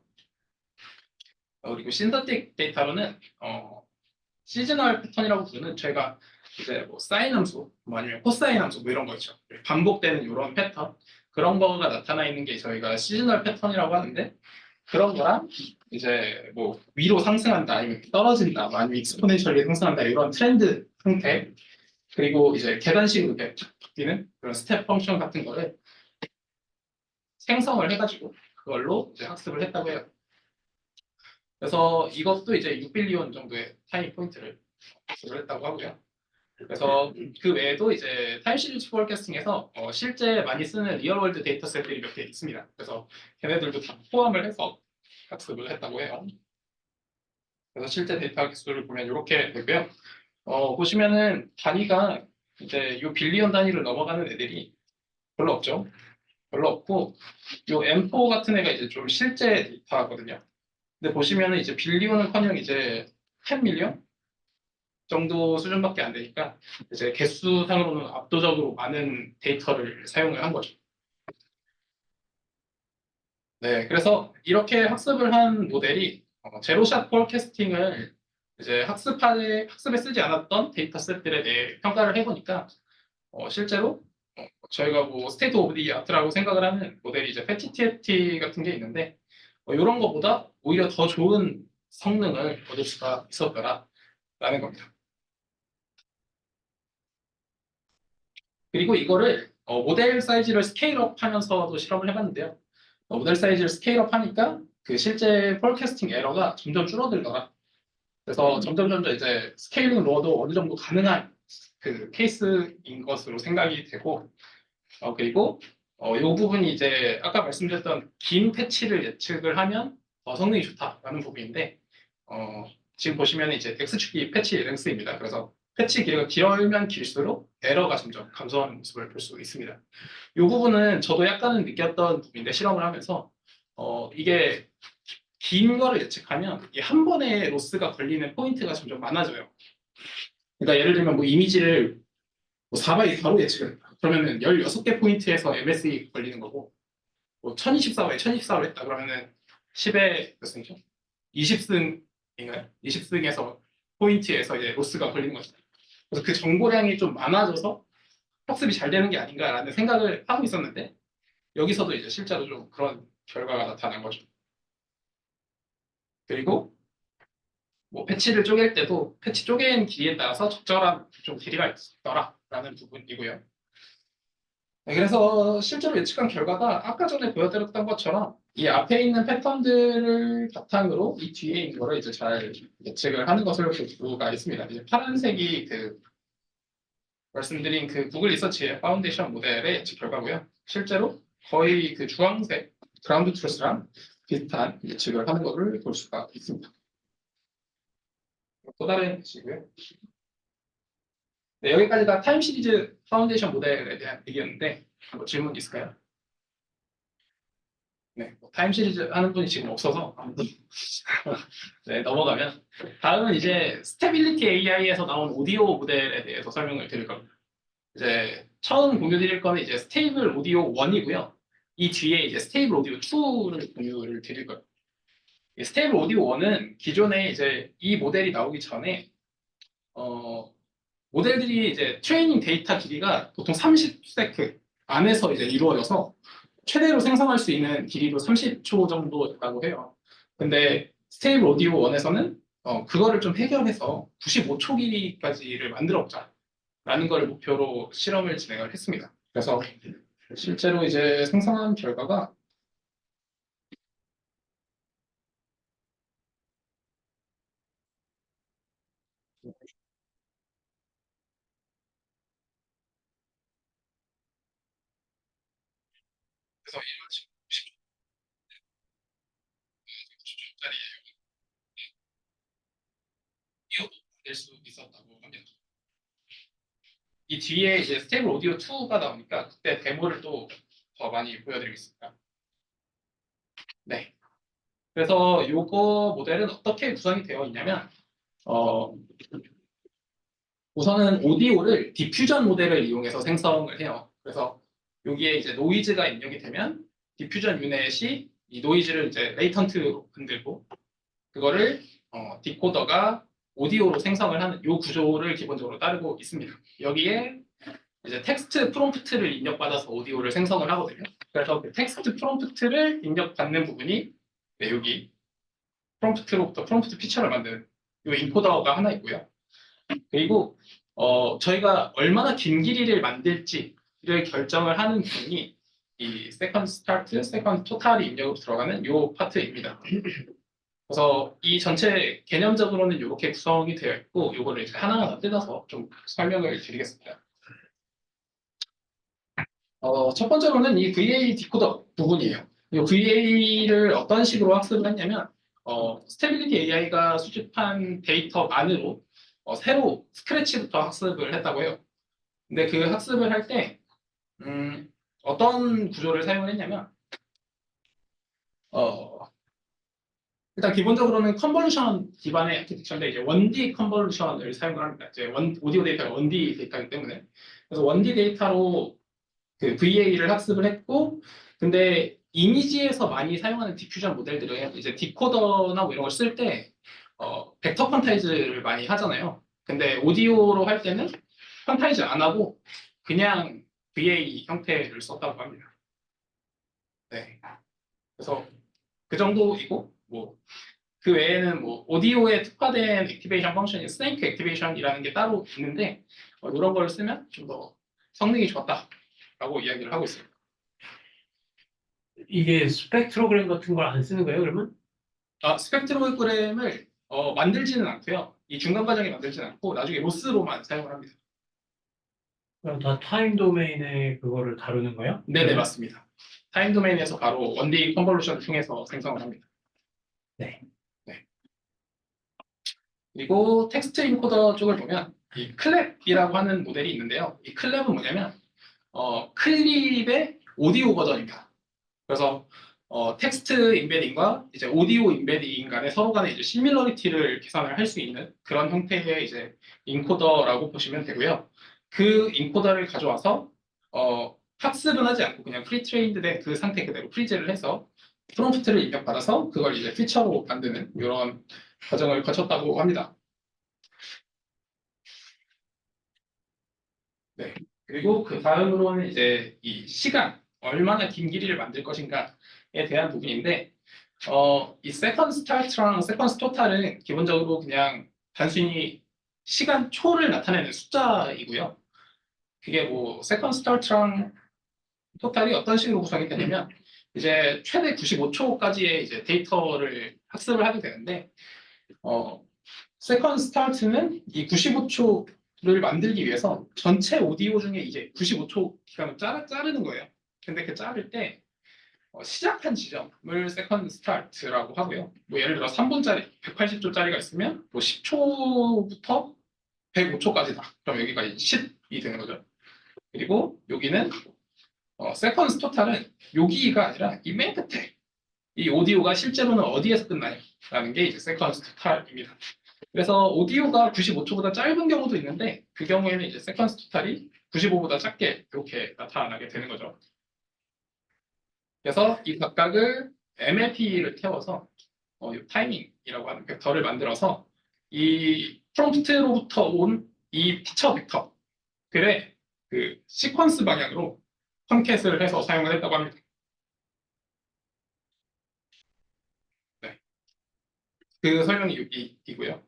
그리고 신서틱 데이터로는 시즈널 패턴이라고 부르는 저희가 이제 뭐 사인 함수, 뭐 아니면 코사인 함수 뭐 이런 거 있죠. 반복되는 이런 패턴 그런 거가 나타나 있는 게 저희가 시즈널 패턴이라고 하는데 그런 거랑 이제 뭐 위로 상승한다 아니면 떨어진다 아니면 익스포넨셜리 상승한다 이런 트렌드 형태 그리고 이제 계단식으로 이렇게 바뀌는 그런 스텝 펑션 같은 거를 생성을 해가지고 그걸로 이제 학습을 했다고 해요. 그래서 이것도 이제 6빌리온 정도의 타임 포인트를 학습을 했다고 하고요. 그래서 그 외에도 이제 타임 시리즈 포recasting에서 실제 많이 쓰는 리얼월드 데이터셋들이 몇 개 있습니다. 그래서 걔네들도 다 포함을 해서 학습을 했다고 해요. 그래서 실제 데이터 개수를 보면 이렇게 되고요. 보시면은 단위가 이제 요 빌리언 단위를 넘어가는 애들이 별로 없죠. 별로 없고 요 M4 같은 애가 이제 좀 실제 데이터거든요. 근데 보시면은 이제 빌리언은커녕 이제 10 밀리언 정도 수준밖에 안 되니까 이제 개수상으로는 압도적으로 많은 데이터를 사용을 한 거죠. 네, 그래서 이렇게 학습을 한 모델이 제로샷 포캐스팅을 이제 학습에 쓰지 않았던 데이터셋들에 대해 평가를 해보니까 실제로 저희가 뭐 스테이트 오브 디 아트라고 생각을 하는 모델이 이제 패티티에티 같은 게 있는데 이런 거보다 오히려 더 좋은 성능을 얻을 수가 있었더라라는 겁니다. 그리고 이거를 모델 사이즈를 스케일업 하면서도 실험을 해봤는데요. 모델 사이즈를 스케일업 하니까 그 실제 폴캐스팅 에러가 점점 줄어들더라. 그래서 점점 이제 스케일링 로어도 어느 정도 가능한 그 케이스인 것으로 생각이 되고, 그리고 이 부분이 이제 아까 말씀드렸던 긴 패치를 예측을 하면 성능이 좋다라는 부분인데, 지금 보시면 이제 X축이 패치 랭스입니다. 그래서 패치 길이가 길면 길수록 에러가 점점 감소하는 모습을 볼 수 있습니다. 이 부분은 저도 약간은 느꼈던 부분인데, 실험을 하면서 이게 긴 거를 예측하면 이 한 번에 로스가 걸리는 포인트가 점점 많아져요. 그러니까 예를 들면 뭐 이미지를 뭐 4바이 4로 예측을 했다. 그러면은 16개 포인트에서 MSE 걸리는 거고, 뭐 1024바이 1024로 했다. 그러면은 10의 몇 승이죠? 20승인가요? 20승에서 포인트에서 이제 로스가 걸리는 거죠. 그래서 그 정보량이 좀 많아져서 학습이 잘 되는 게 아닌가라는 생각을 하고 있었는데, 여기서도 이제 실제로 좀 그런 결과가 나타난 거죠. 그리고 뭐 패치를 쪼갤 때도 패치 쪼갠 길이에 따라서 적절한 좀 길이가 있더라라는 부분이고요. 네, 그래서 실제로 예측한 결과가 아까 전에 보여드렸던 것처럼 이 앞에 있는 패턴들을 바탕으로 이 뒤에 있는 거를 이제 잘 예측을 하는 것을 볼 수가 있습니다. 이제 파란색이 그 말씀드린 그 구글 리서치의 파운데이션 모델의 예측 결과고요. 실제로 거의 그 주황색 그라운드 트루스랑 비슷한 예측을 하는 것을 볼 수가 있습니다. 또 다른 예측이고요. 네, 여기까지가 타임 시리즈 파운데이션 모델에 대한 얘기였는데 뭐 질문 있을까요? 네, 뭐 타임 시리즈 하는 분이 지금 없어서 아무튼 네, 넘어가면 다음은 이제 스테빌리티 AI에서 나온 오디오 모델에 대해서 설명을 드릴 겁니다. 이제 처음 공유 드릴 거는 이제 스테이블 오디오 1이고요. 이 뒤에 이제 스테이블 오디오 2를 공유를 드릴 거예요. 이 스테이블 오디오 1은 기존에 이제 이 모델이 나오기 전에 모델들이 이제 트레이닝 데이터 길이가 보통 30세크 안에서 이제 이루어져서 최대로 생성할 수 있는 길이도 30초 정도라고 해요. 근데 스테이블 오디오 1에서는 그거를 좀 해결해서 95초 길이까지를 만들어 보자라는 걸 목표로 실험을 진행을 했습니다. 그래서 실제로 이제 생성한 결과가 그래서 이런 식으로 90초짜리 오디오도 만들 수 있었다고 합니다. 이 뒤에 이제 스테이블 오디오 2가 나오니까 그때 데모를 또 더 많이 보여드리겠습니다. 네. 그래서 요거 모델은 어떻게 구성이 되어 있냐면 우선은 오디오를 디퓨전 모델을 이용해서 생성을 해요. 그래서 여기에 이제 노이즈가 입력이 되면 디퓨전 유넷이 이 노이즈를 이제 레이턴트로 만들고 그거를 디코더가 오디오로 생성을 하는 요 구조를 기본적으로 따르고 있습니다. 여기에 이제 텍스트 프롬프트를 입력받아서 오디오를 생성을 하거든요. 그래서 그 텍스트 프롬프트를 입력받는 부분이 네, 여기 프롬프트로부터 프롬프트 피처를 만드는 요 인코더가 하나 있고요. 그리고 저희가 얼마나 긴 길이를 만들지를 결정을 하는 부분이 이 세컨드 스타트, 세컨드 토탈이 입력으로 들어가는 요 파트입니다. 그래서 이 전체 개념적으로는 이렇게 구성이 되어 있고 이거를 이제 하나하나 뜯어서 좀 설명을 드리겠습니다. 첫 번째로는 이 VA 디코더 부분이에요. 이 VA를 어떤 식으로 학습을 했냐면 스테빌리티 AI가 수집한 데이터만으로 새로 스크래치부터 학습을 했다고 해요. 근데 그 학습을 할 때 어떤 구조를 사용을 했냐면 일단 기본적으로는 컨볼루션 기반의 아키텍처인데 이제 1D 컨볼루션을 사용을 합니다. 이제 오디오 데이터가 1D 데이터이기 때문에 그래서 1D 데이터로 그 VA를 학습을 했고 근데 이미지에서 많이 사용하는 디퓨전 모델들은 이제 디코더나 뭐 이런 걸 쓸 때 벡터 퀀타이즈를 많이 하잖아요. 근데 오디오로 할 때는 퀀타이즈 안 하고 그냥 VA 형태를 썼다고 합니다. 네. 그래서 그 정도이고 뭐 그 외에는 뭐 오디오에 특화된 액티베이션 펑션이 스네이크 액티베이션이라는 게 따로 있는데 이런 걸 쓰면 좀 더 성능이 좋았다라고 이야기를 하고 있습니다. 이게 스펙트로그램 같은 걸 안 쓰는 거예요, 그러면? 스펙트로그램을 만들지는 않고요. 이 중간 과정에 만들지는 않고 나중에 로스로만 사용을 합니다. 그럼 다 타임 도메인의 그거를 다루는 거예요? 네네, 맞습니다. 타임 도메인에서 바로 원데이 컨볼루션을 통해서 생성을 합니다. 네. 네. 그리고 텍스트 인코더 쪽을 보면 이 클랩이라고 하는 모델이 있는데요. 이 클랩은 뭐냐면 클립의 오디오 버전입니다. 그래서 텍스트 인베딩과 이제 오디오 인베딩 간에 서로 간에 이제 시밀러리티를 계산을 할 수 있는 그런 형태의 이제 인코더라고 보시면 되고요. 그 인코더를 가져와서 학습은 하지 않고 그냥 프리트레인드 된 그 상태 그대로 프리즈를 해서 프롬프트를 입력받아서 그걸 이제 피처로 만드는 이런 과정을 거쳤다고 합니다. 네. 그리고 그 다음으로는 이제 이 시간, 얼마나 긴 길이를 만들 것인가에 대한 부분인데, 이 세컨드 스타트랑 세컨드 토탈은 기본적으로 그냥 단순히 시간 초를 나타내는 숫자이고요. 그게 뭐 세컨드 스타트랑 토탈이 어떤 식으로 구성이 되냐면, 이제 최대 95초까지의 이제 데이터를 학습을 하게 되는데, 세컨드 스타트는 이 95초를 만들기 위해서 전체 오디오 중에 이제 95초 기간을 자르는 거예요. 근데 그 자를 때 시작한 지점을 세컨드 스타트라고 하고요. 뭐 예를 들어 3분짜리, 180초짜리가 있으면 뭐 10초부터 105초까지다. 그럼 여기가 10이 되는 거죠. 그리고 여기는 세컨드 토탈은 여기가 아니라 이 맨 끝에 이 오디오가 실제로는 어디에서 끝나냐라는 게 이제 세컨드 토탈입니다. 그래서 오디오가 95초보다 짧은 경우도 있는데 그 경우에는 이제 세컨스 토탈이 95보다 작게 이렇게 나타나게 되는 거죠. 그래서 이 각각을 MLP를 태워서 이 타이밍이라고 하는 벡터를 만들어서 이 프롬프트로부터 온 이 피처 벡터들의 그 시퀀스 방향으로 컨캣을 해서 사용을 했다고 합니다. 네. 그 설명이 여기이고요.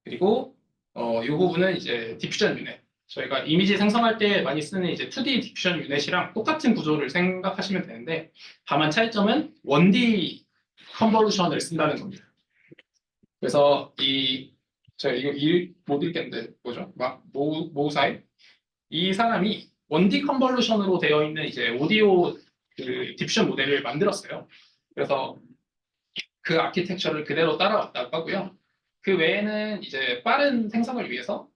그리고 이 부분은 이제 디퓨전 유닛. 저희가 이미지 생성할 때 많이 쓰는 이제 2D 디퓨전 유닛이랑 똑같은 구조를 생각하시면 되는데 다만 차이점은 1D 컨볼루션을 쓴다는 겁니다. 그래서 제가 이거 못 읽겠는데 뭐죠? 모우사이 이 사람이 1D 컨볼루션으로 되어 있는 이제 오디오 그 디퓨전 모델을 만들었어요. 그래서 그 아키텍처를 그대로 따라왔다고 하고요. 그 외에는 이제 빠른 생성을 위해서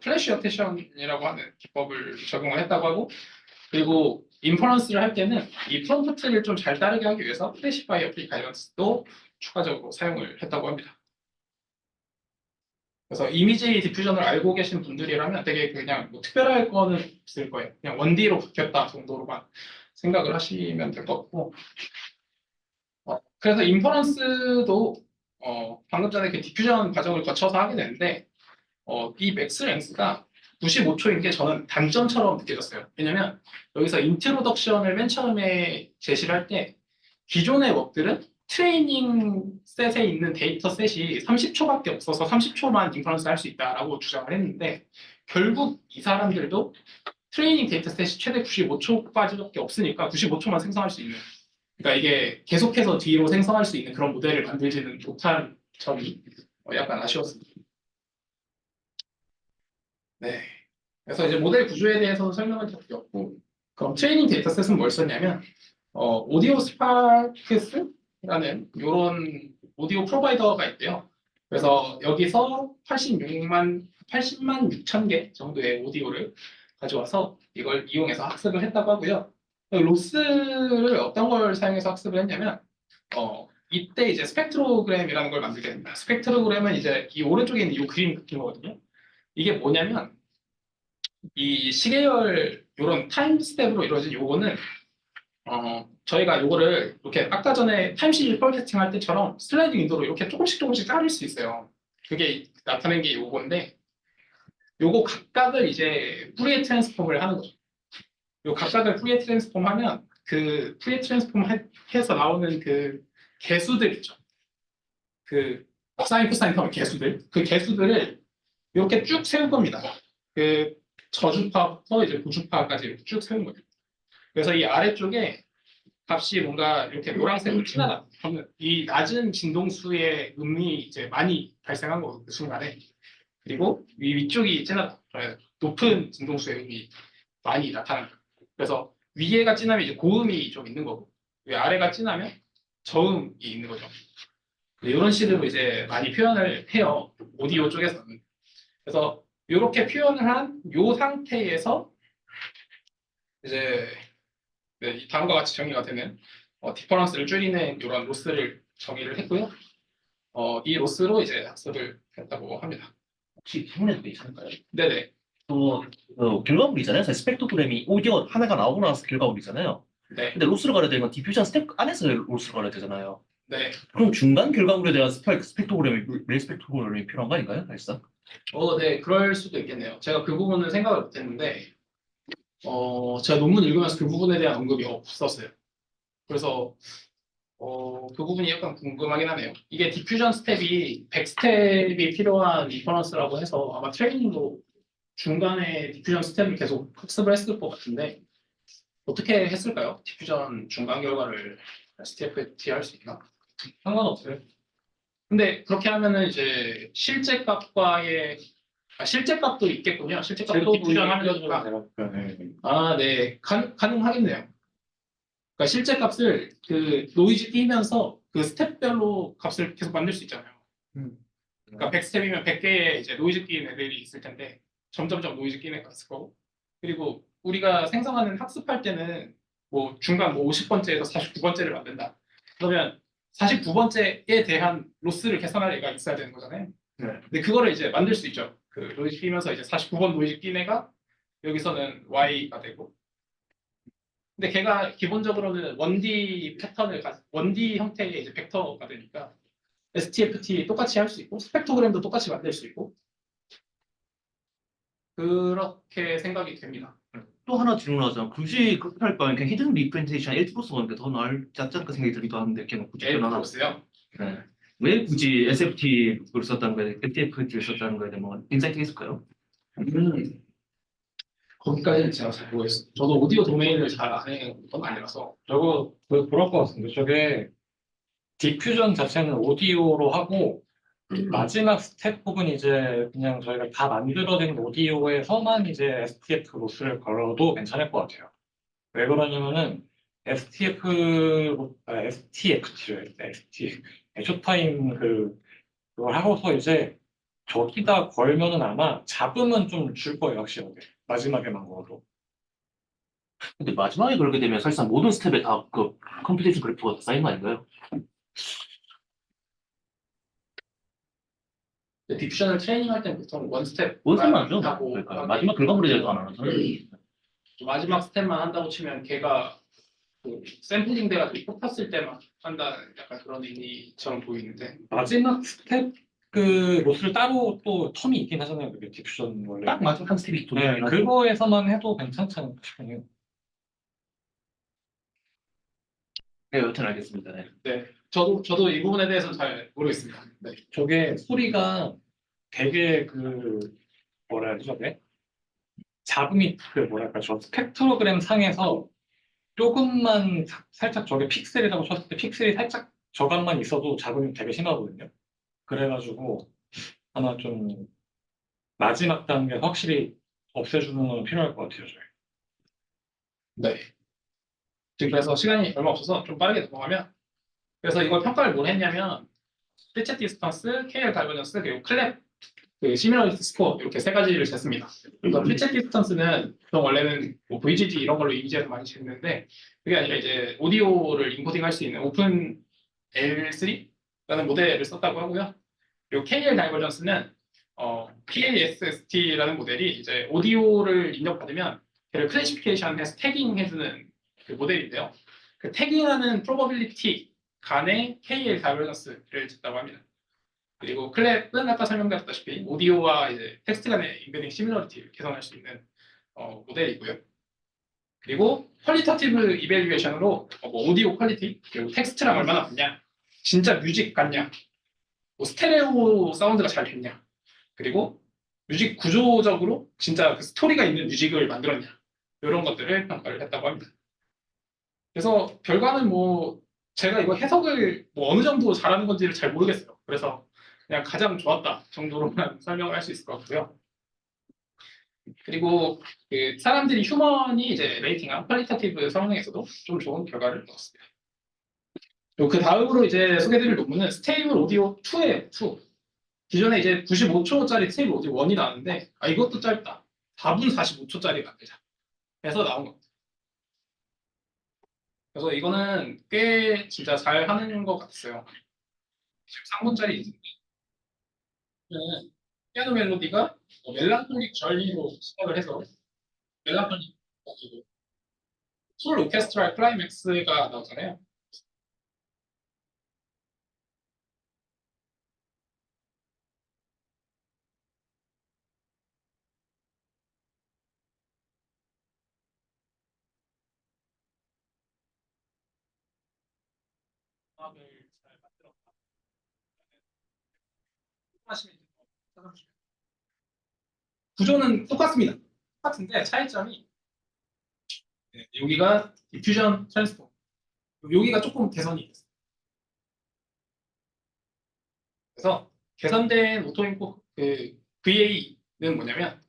플래시 어테이션이라고 하는 기법을 적용을 했다고 하고, 그리고 인퍼런스를 할 때는 이 프롬프트를 좀 잘 따르게 하기 위해서 플래시파이 어플리 가이던스도 추가적으로 사용을 했다고 합니다. 그래서 이미지 디퓨전을 알고 계신 분들이라면 되게 그냥 뭐 특별할 거는 없을 거예요. 그냥 1D로 바뀌었다 정도로만 생각을 하시면 될 것 같고, 그래서 인퍼런스도 방금 전에 그 디퓨전 과정을 거쳐서 하게 되는데 이 맥스 랭스가 95초인 게 저는 단점처럼 느껴졌어요. 왜냐면 여기서 인트로덕션을 맨 처음에 제시를 할 때 기존의 웍들은 트레이닝 셋에 있는 데이터 셋이 30초밖에 없어서 30초만 인퍼런스 할 수 있다라고 주장을 했는데 결국 이 사람들도 트레이닝 데이터 셋이 최대 95초까지밖에 없으니까 95초만 생성할 수 있는, 그러니까 이게 계속해서 뒤로 생성할 수 있는 그런 모델을 만들지는 못한 점이 약간 아쉬웠습니다. 네. 그래서 이제 모델 구조에 대해서 설명을 드렸고, 그럼 트레이닝 데이터셋은 뭘 썼냐면 오디오 스파크스라는 이런 오디오 프로바이더가 있대요. 그래서 여기서 80만 6천 개 정도의 오디오를 가져와서 이걸 이용해서 학습을 했다고 하고요. 로스를 어떤 걸 사용해서 학습을 했냐면 이때 이제 스펙트로그램이라는 걸 만들게 됩니다. 스펙트로그램은 이제 이 오른쪽에 있는 이 그림 같은 거거든요. 이게 뭐냐면 이 시계열 이런 타임 스텝으로 이루어진 요거는 저희가 요거를 이렇게 아까 전에 타임 시리즈 포캐스팅 할 때처럼 슬라이딩 윈도로 이렇게 조금씩 자를 수 있어요. 그게 나타낸 게 요건데 요거 각각을 이제 푸리에 트랜스폼을 하는 거죠. 요 각각을 푸리에 트랜스폼 하면 그 푸리에 트랜스폼 해서 나오는 그 개수들 있죠. 그 사인, 코사인, 텀 개수들. 그 개수들을 이렇게 쭉 세운 겁니다. 그 저주파부터 이제 고주파까지 이렇게 쭉 세운 거예요. 그래서 이 아래쪽에 값이 뭔가 이렇게 노란색으로 튀어나와. 그러면 이 낮은 진동수의 음이 이제 많이 발생한 거고 그 순간에. 그리고 이 위쪽이 진하다. 높은 진동수의 음이 많이 나타나는 거예요. 그래서 위에가 진하면 이제 고음이 좀 있는 거고, 아래가 진하면 저음이 있는 거죠. 이런 식으로 이제 많이 표현을 해요. 오디오 쪽에서는. 그래서 이렇게 표현을 한 이 상태에서 이제 이 다음과 같이 정의가 되는 디퍼런스를 줄이는 이런 로스를 정의를 했고요. 이 로스로 이제 학습을 했다고 합니다. 혹시 질문해도 괜찮을까요? 네네. 결과물이잖아요. 사실 스펙트로그램이 오디오 하나가 나오고 나서 결과물이잖아요. 네. 근데 로스를 가려야 되는 건 디퓨전 스텝 안에서 로스를 가려야 되잖아요. 네. 그럼 중간 결과물에 대한 레 스펙트로그램이 필요한 거 아닌가요? 사실상? 네, 그럴 수도 있겠네요. 제가 그 부분은 생각을 못했는데, 제가 논문 읽으면서 그 부분에 대한 언급이 없었어요. 그래서 그 부분이 약간 궁금하긴 하네요. 이게 디퓨전 스텝이 100스텝이 필요한 리퍼런스라고 해서 아마 트레이닝도 중간에 디퓨전 스텝을 계속 학습을 했을 것 같은데 어떻게 했을까요? 디퓨전 중간 결과를 STFT 할 수 있나? 상관없어요. 근데 그렇게 하면은 이제 실제 값과의 실제 값도 있겠군요. 실제 값도 디퓨전 하면 되니까. 네. 가능하겠네요. 그러니까 실제 값을 그 노이즈 끼면서 그 스텝별로 값을 계속 만들 수 있잖아요. 그러니까 100스텝이면 100개의 이제 노이즈 끼는 애들이 있을 텐데 점점점 노이즈 끼는 애가 있을 거고. 그리고 우리가 생성하는 학습할 때는 뭐 중간 뭐 50번째에서 49번째를 만든다. 그러면 49번째에 대한 로스를 계산할 애가 있어야 되는 거잖아요. 네. 근데 그거를 이제 만들 수 있죠. 그 노이즈 끼면서 이제 49번 노이즈 낀 애가 여기서는 Y가 되고. 근데 걔가 기본적으로는 1D 패턴을 1D 형태의 이제 벡터가 되니까 STFT 똑같이 할 수 있고 스펙트로그램도 똑같이 만들 수 있고 그렇게 생각이 됩니다. 또 하나 질문하자면 굳이 그렇게 할 바엔 그냥 히든 리프레젠테이션 LT 쓰는 게 더 나을지 않을까 생각이 들기도 하는데 걔는 굳이 변하나? 에이프로스요? 네. 왜 굳이 SFT를 썼다는 거에 FTFT를 썼다는 거에 대한 뭐 인사이트가 있을까요? 거기까지는 제가 잘 모르겠어요. 저도 오디오 도메인을 잘 아는 건 아니라서 저거 그럴 것 같은데 저게 디퓨전 자체는 오디오로 하고 마지막 스텝 부분 이제 그냥 저희가 다 만들어진 오디오에서만 이제 STF 로스를 걸어도 괜찮을 것 같아요. 왜 그러냐면은 STFT를 ST 쇼타임 그걸 하고서 이제 저기다 걸면은 아마 잡음은 좀 줄 거예요 확실하게 마지막에만 걸어도. 근데 마지막에 걸게 되면 사실상 모든 스텝에 다 그 컴퓨테이션 그래프가 다 쌓인 거 아닌가요? 디퓨전을 트레이닝할 때는 보통 원 스텝 원스만 하죠. 하고 그러니까 마지막 결과물에 대해서 안 하는 사람. 마지막 스텝만 한다고 치면 걔가 그 샘플링 돼가지고 뽑혔을 때만 한다는 약간 그런 의미처럼 보이는데 마지막 스텝 그 로스를 따로 또 텀이 있긴 하잖아요. 그게 디퓨전 원래. 딱 마지막 한 스텝이 또 네, 그거에서만 해도 괜찮지 않을까 싶네요. 네, 여튼 알겠습니다. 네. 네, 저도 이 부분에 대해서는 잘 모르겠습니다. 네. 저게 소리가 되게 뭐라 해야 되죠? 네? 잡음이 뭐랄까 저 스펙트로그램 상에서 조금만 살짝 저게 픽셀이라고 쳤을 때 픽셀이 살짝 저감만 있어도 잡음이 되게 심하거든요. 그래가지고 아마 좀 마지막 단계 확실히 없애주는 건 필요할 것 같아요. 저희. 네. 지금 그래서 시간이 얼마 없어서 좀 빠르게 넘어가면 그래서 이걸 평가를 뭘 했냐면 피치 디스턴스, KL 다이버전스 그리고 클랩 그 시밀러리티 스코어 이렇게 세 가지를 쟀습니다. 그래서 피치 디스턴스는 보통 원래는 뭐 VGG 이런 걸로 이미지에서 많이 쟀는데 그게 아니라 이제 오디오를 인코딩 할 수 있는 오픈 L3라는 모델을 썼다고 하고요. 그리고 KL 다이버전스는 PASST라는 모델이 이제 오디오를 입력받으면 걔를 클래시피케이션해서 태깅해주는 그 모델인데요. 그 태깅하는 probability 간의 KL 다이버전스를 쟀다고 합니다. 그리고 클랩은 아까 설명드렸다시피 오디오와 이제 텍스트 간의 인베딩 시밀러리티를 개선할 수 있는 모델이고요. 그리고 퀄리터티브 이벨리에이션으로 뭐 오디오 퀄리티 그리고 텍스트랑 얼마나 같냐, 진짜 뮤직 같냐, 뭐 스테레오 사운드가 잘 됐냐, 그리고 뮤직 구조적으로 진짜 그 스토리가 있는 뮤직을 만들었냐 이런 것들을 평가를 했다고 합니다. 그래서 결과는 뭐 제가 이거 해석을 뭐 어느 정도 잘하는 건지를 잘 모르겠어요. 그래서 그냥 가장 좋았다 정도로만 설명을 할 수 있을 것 같고요. 그리고 그 사람들이 휴먼이 이제 레이팅한 퀄리타티브 성능에서도 좀 좋은 결과를 얻었습니다. 그리고 그 다음으로 이제 소개드릴 논문은 스테이블 오디오 2예요. 2. 기존에 이제 95초짜리 스테이블 오디오 1이 나왔는데 이것도 짧다. 4분 45초짜리 만들자. 해서 나온 겁니다. 그래서 이거는 꽤 진짜 잘 하는 것 같았어요. 13분짜리 있는데 피아노 멜로디가 멜랑콜릭 절리로 시작을 해서 멜랑콜릭 풀 오케스트라 클라이맥스가 나오잖아요. 음악을 잘 만들었다. 하시면 찾아주시면. 구조는 똑같습니다. 똑같은데 차이점이 여기가 디퓨전 트랜스폼 여기가 조금 개선이 됐어요. 그래서 개선된 오토인포 그 VA는 뭐냐면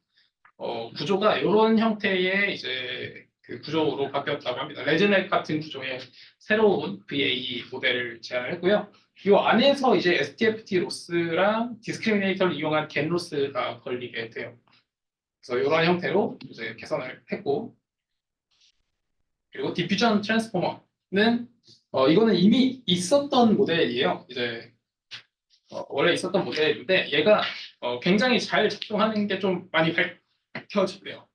구조가 이런 형태의 이제 그 구조로 바뀌었다고 합니다. 레즈넥 같은 구조의 새로운 VA 모델을 제안했고요. 이 안에서 이제 STFT 로스랑 디스크리미네이터를 이용한 겐 로스가 걸리게 돼요. 그래서 이런 형태로 이제 개선을 했고, 그리고 디퓨전 트랜스포머는 이거는 이미 있었던 모델이에요. 이제 원래 있었던 모델인데 얘가 굉장히 잘 작동하는 게 좀 많이 밝혀지네요.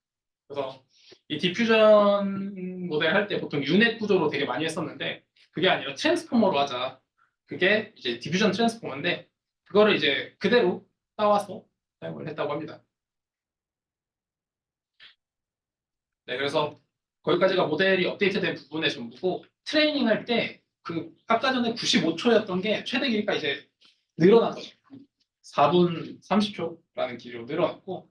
그래서 이 디퓨전 모델 할 때 보통 유넷 구조로 되게 많이 했었는데 그게 아니라 트랜스포머로 하자. 그게 이제 디퓨전 트랜스포머인데 그거를 이제 그대로 따와서 사용을 했다고 합니다. 네, 그래서 거기까지가 모델이 업데이트된 부분의 전부고 트레이닝 할 때 그 아까 전에 95초였던 게 최대 길이가 이제 늘어난 거죠. 4분 30초라는 길이로 늘어났고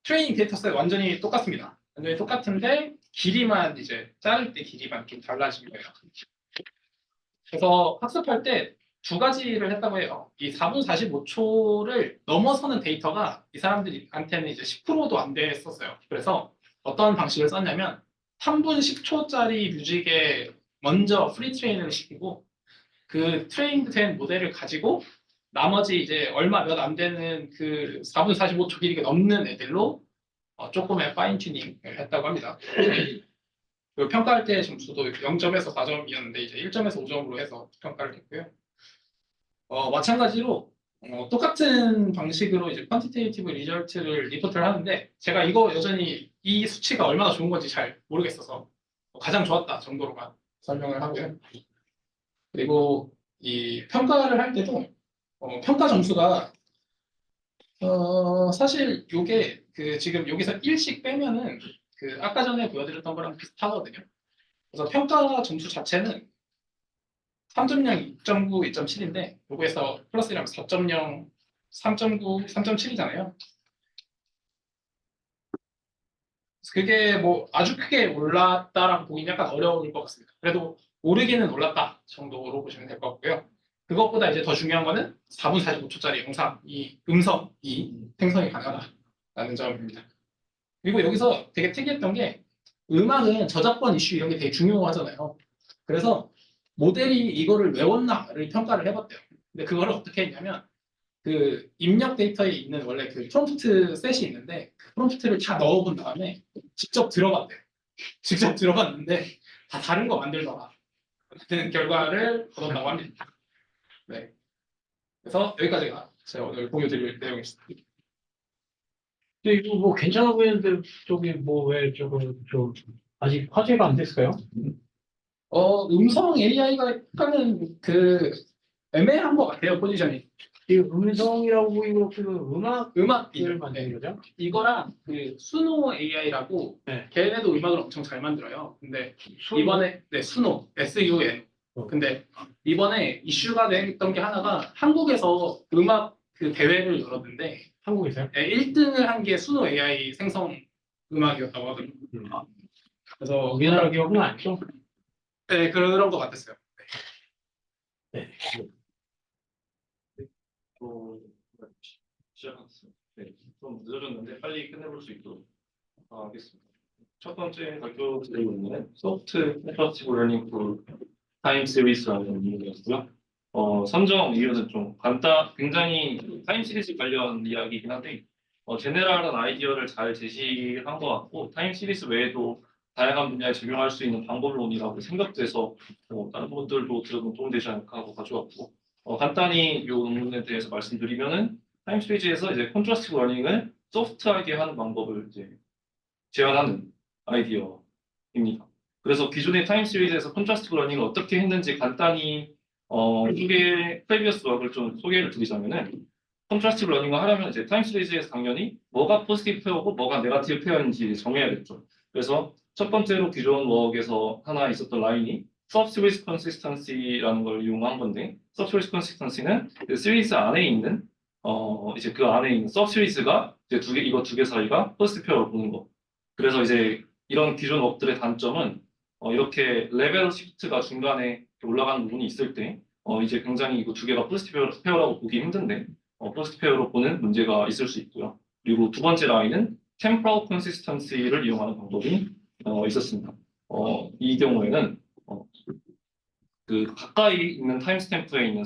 트레이닝 데이터셋 완전히 똑같습니다. 완전히 똑같은데 길이만 이제 자를 때 길이만 좀 달라진 거예요. 그래서 학습할 때 두 가지를 했다고 해요. 이 4분 45초를 넘어서는 데이터가 이 사람들한테는 이제 10%도 안 됐었어요. 그래서 어떤 방식을 썼냐면 3분 10초짜리 뮤직에 먼저 프리 트레인을 시키고 그 트레인드 된 모델을 가지고 나머지 이제 얼마 몇 안 되는 그 4분 45초 길이가 넘는 애들로 조금의 파인 튜닝을 했다고 합니다. 그리고 평가할 때 점수도 0점에서 4점이었는데 이제 1점에서 5점으로 해서 평가를 했고요. 마찬가지로 똑같은 방식으로 이제 퀀티테이티브 리절트를 리포트를 하는데 제가 이거 여전히 이 수치가 얼마나 좋은 건지 잘 모르겠어서 가장 좋았다 정도로만 설명을 하고요. 그리고 이 평가를 할 때도 평가 점수가 사실 요게 그 지금 여기서 1씩 빼면은 그 아까 전에 보여드렸던 거랑 비슷하거든요. 그래서 평가 점수 자체는 3.0, 2.9, 2.7인데 요거에서 플러스라면 4.0, 3.9, 3.7이잖아요. 그게 뭐 아주 크게 올랐다라고 보기는 약간 어려울 것 같습니다. 그래도 오르기는 올랐다 정도로 보시면 될 것 같고요. 그것보다 이제 더 중요한 거는 4분 45초짜리 영상, 이 음성이 생성이 가능하다라는 점입니다. 그리고 여기서 되게 특이했던 게 음악은 저작권 이슈 이런 게 되게 중요하잖아요. 그래서 모델이 이거를 외웠나를 평가를 해봤대요. 근데 그거를 어떻게 했냐면 그 입력 데이터에 있는 원래 그 프롬프트 셋이 있는데 그 프롬프트를 다 넣어본 다음에 직접 들어봤대요. 직접 들어봤는데 다 다른 거 만들더라. 같은 결과를 얻었다고 합니다. 네. 그래서 여기까지가 제가 오늘 공유드릴 내용입니다. 근데 이거 뭐 괜찮아 보이는데 저기 뭐 왜 저거 좀 아직 화제가 안 됐어요? 음성 AI가 약간은 그 애매한 것 같아요, 포지션이. 이 음성이라고 이거 그 음악을 음악이죠. 만드는 거죠? 이거랑 그 수노 AI라고 네. 걔네도 음악을 엄청 잘 만들어요. 근데 수노? 이번에 수노 SUN. 근데 이번에 이슈가 됐던 게 하나가 한국에서 음악 그 대회를 열었는데 한국에서요? 1등을 한 게 수노 AI 생성 음악이었다고 하더라고요. 그래서 우리나라 기업은 아니죠? 네, 그런 것 같았어요. 네. 시작하겠습니다. 네, 좀 늦어졌는데 빨리 끝내볼 수 있도록 하겠습니다. 첫 번째 발표 드리고 있는 소프트 컴퍼티브 러닝 프 타임 시리즈라는 이름이었고요. 선정 이유는 좀 굉장히 타임 시리즈 관련 이야기이긴 한데 제네럴한 아이디어를 잘 제시한 것 같고 타임 시리즈 외에도 다양한 분야에 적용할 수 있는 방법론이라고 생각돼서 다른 분들도 들으면 도움되지 않을까 하고 가져왔고 간단히 이 논문에 대해서 말씀드리면은 타임 시리즈에서 이제 컨트라스트 러닝을 소프트하게 하는 방법을 이제 제안하는 아이디어입니다. 그래서 기존의 타임 시리즈에서 컨트라스트 러닝을 어떻게 했는지 간단히 프리비어스 워크를 좀 소개를 드리자면은 컨트라스트 러닝을 하려면 이제 타임 시리즈에서 당연히 뭐가 포지티브 페어고 뭐가 네거티브 페어인지 정해야겠죠. 그래서 첫 번째로 기존 워크에서 하나 있었던 라인이 subseries consistency라는 걸 이용한 건데 subseries consistency는 그 시리즈 안에 있는 이제 그 안에 있는 subseries가 이제 이거 두 개 사이가 포지티브 페어로 보는 거. 그래서 이제 이런 기존 워크들의 단점은 이렇게 레벨 시프트가 중간에 올라가는 부분이 있을 때 이제 굉장히 이거 두 개가 포지티브 페어라고 보기 힘든데 포지티브 페어로 보는 문제가 있을 수 있고요. 그리고 두 번째 라인은 temporal consistency를 이용하는 방법이 있었습니다. 이 경우에는 그 가까이 있는 타임스탬프에 있는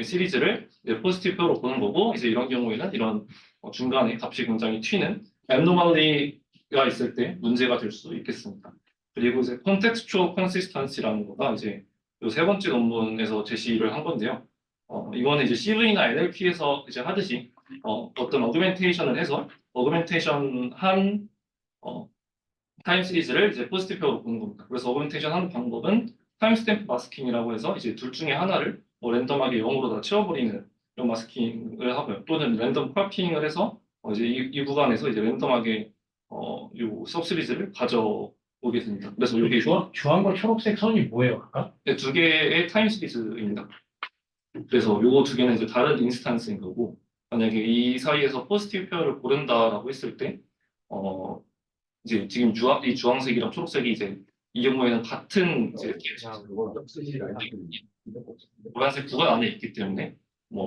시리즈를 이제 포지티브 페어로 보는 거고 이제 이런 경우에는 이런 중간에 값이 굉장히 튀는 anomaly가 있을 때 문제가 될 수 있겠습니다. 그리고 이제 contextual consistency라는 거가 이제 이 세 번째 논문에서 제시를 한 건데요. 이거는 이제 CV나 NLP에서 이제 하듯이 어떤 어그멘테이션을 해서 어그멘테이션 한 타임 시리즈를 이제 포지티브 페어로 보는 겁니다. 그래서 어그멘테이션 하는 방법은 타임스탬프 마스킹이라고 해서 이제 둘 중에 하나를 랜덤하게 0으로 다 채워버리는 이런 마스킹을 하고요. 또는 랜덤 크로핑을 해서 이제 이 구간에서 이제 랜덤하게 요 서브시리즈를 가져오게 됩니다. 그래서 여기 주황과 초록색 선이 뭐예요, 각각? 두 개의 타임 시리즈입니다. 그래서 요거 두 개는 이제 다른 인스탄스인 거고 만약에 이 사이에서 포지티브 페어를 고른다라고 했을 때 이제 지금 이 주황색이랑 초록색이 이제 이 경우에는 같은 이제 노란색 구간 안에 있기 때문에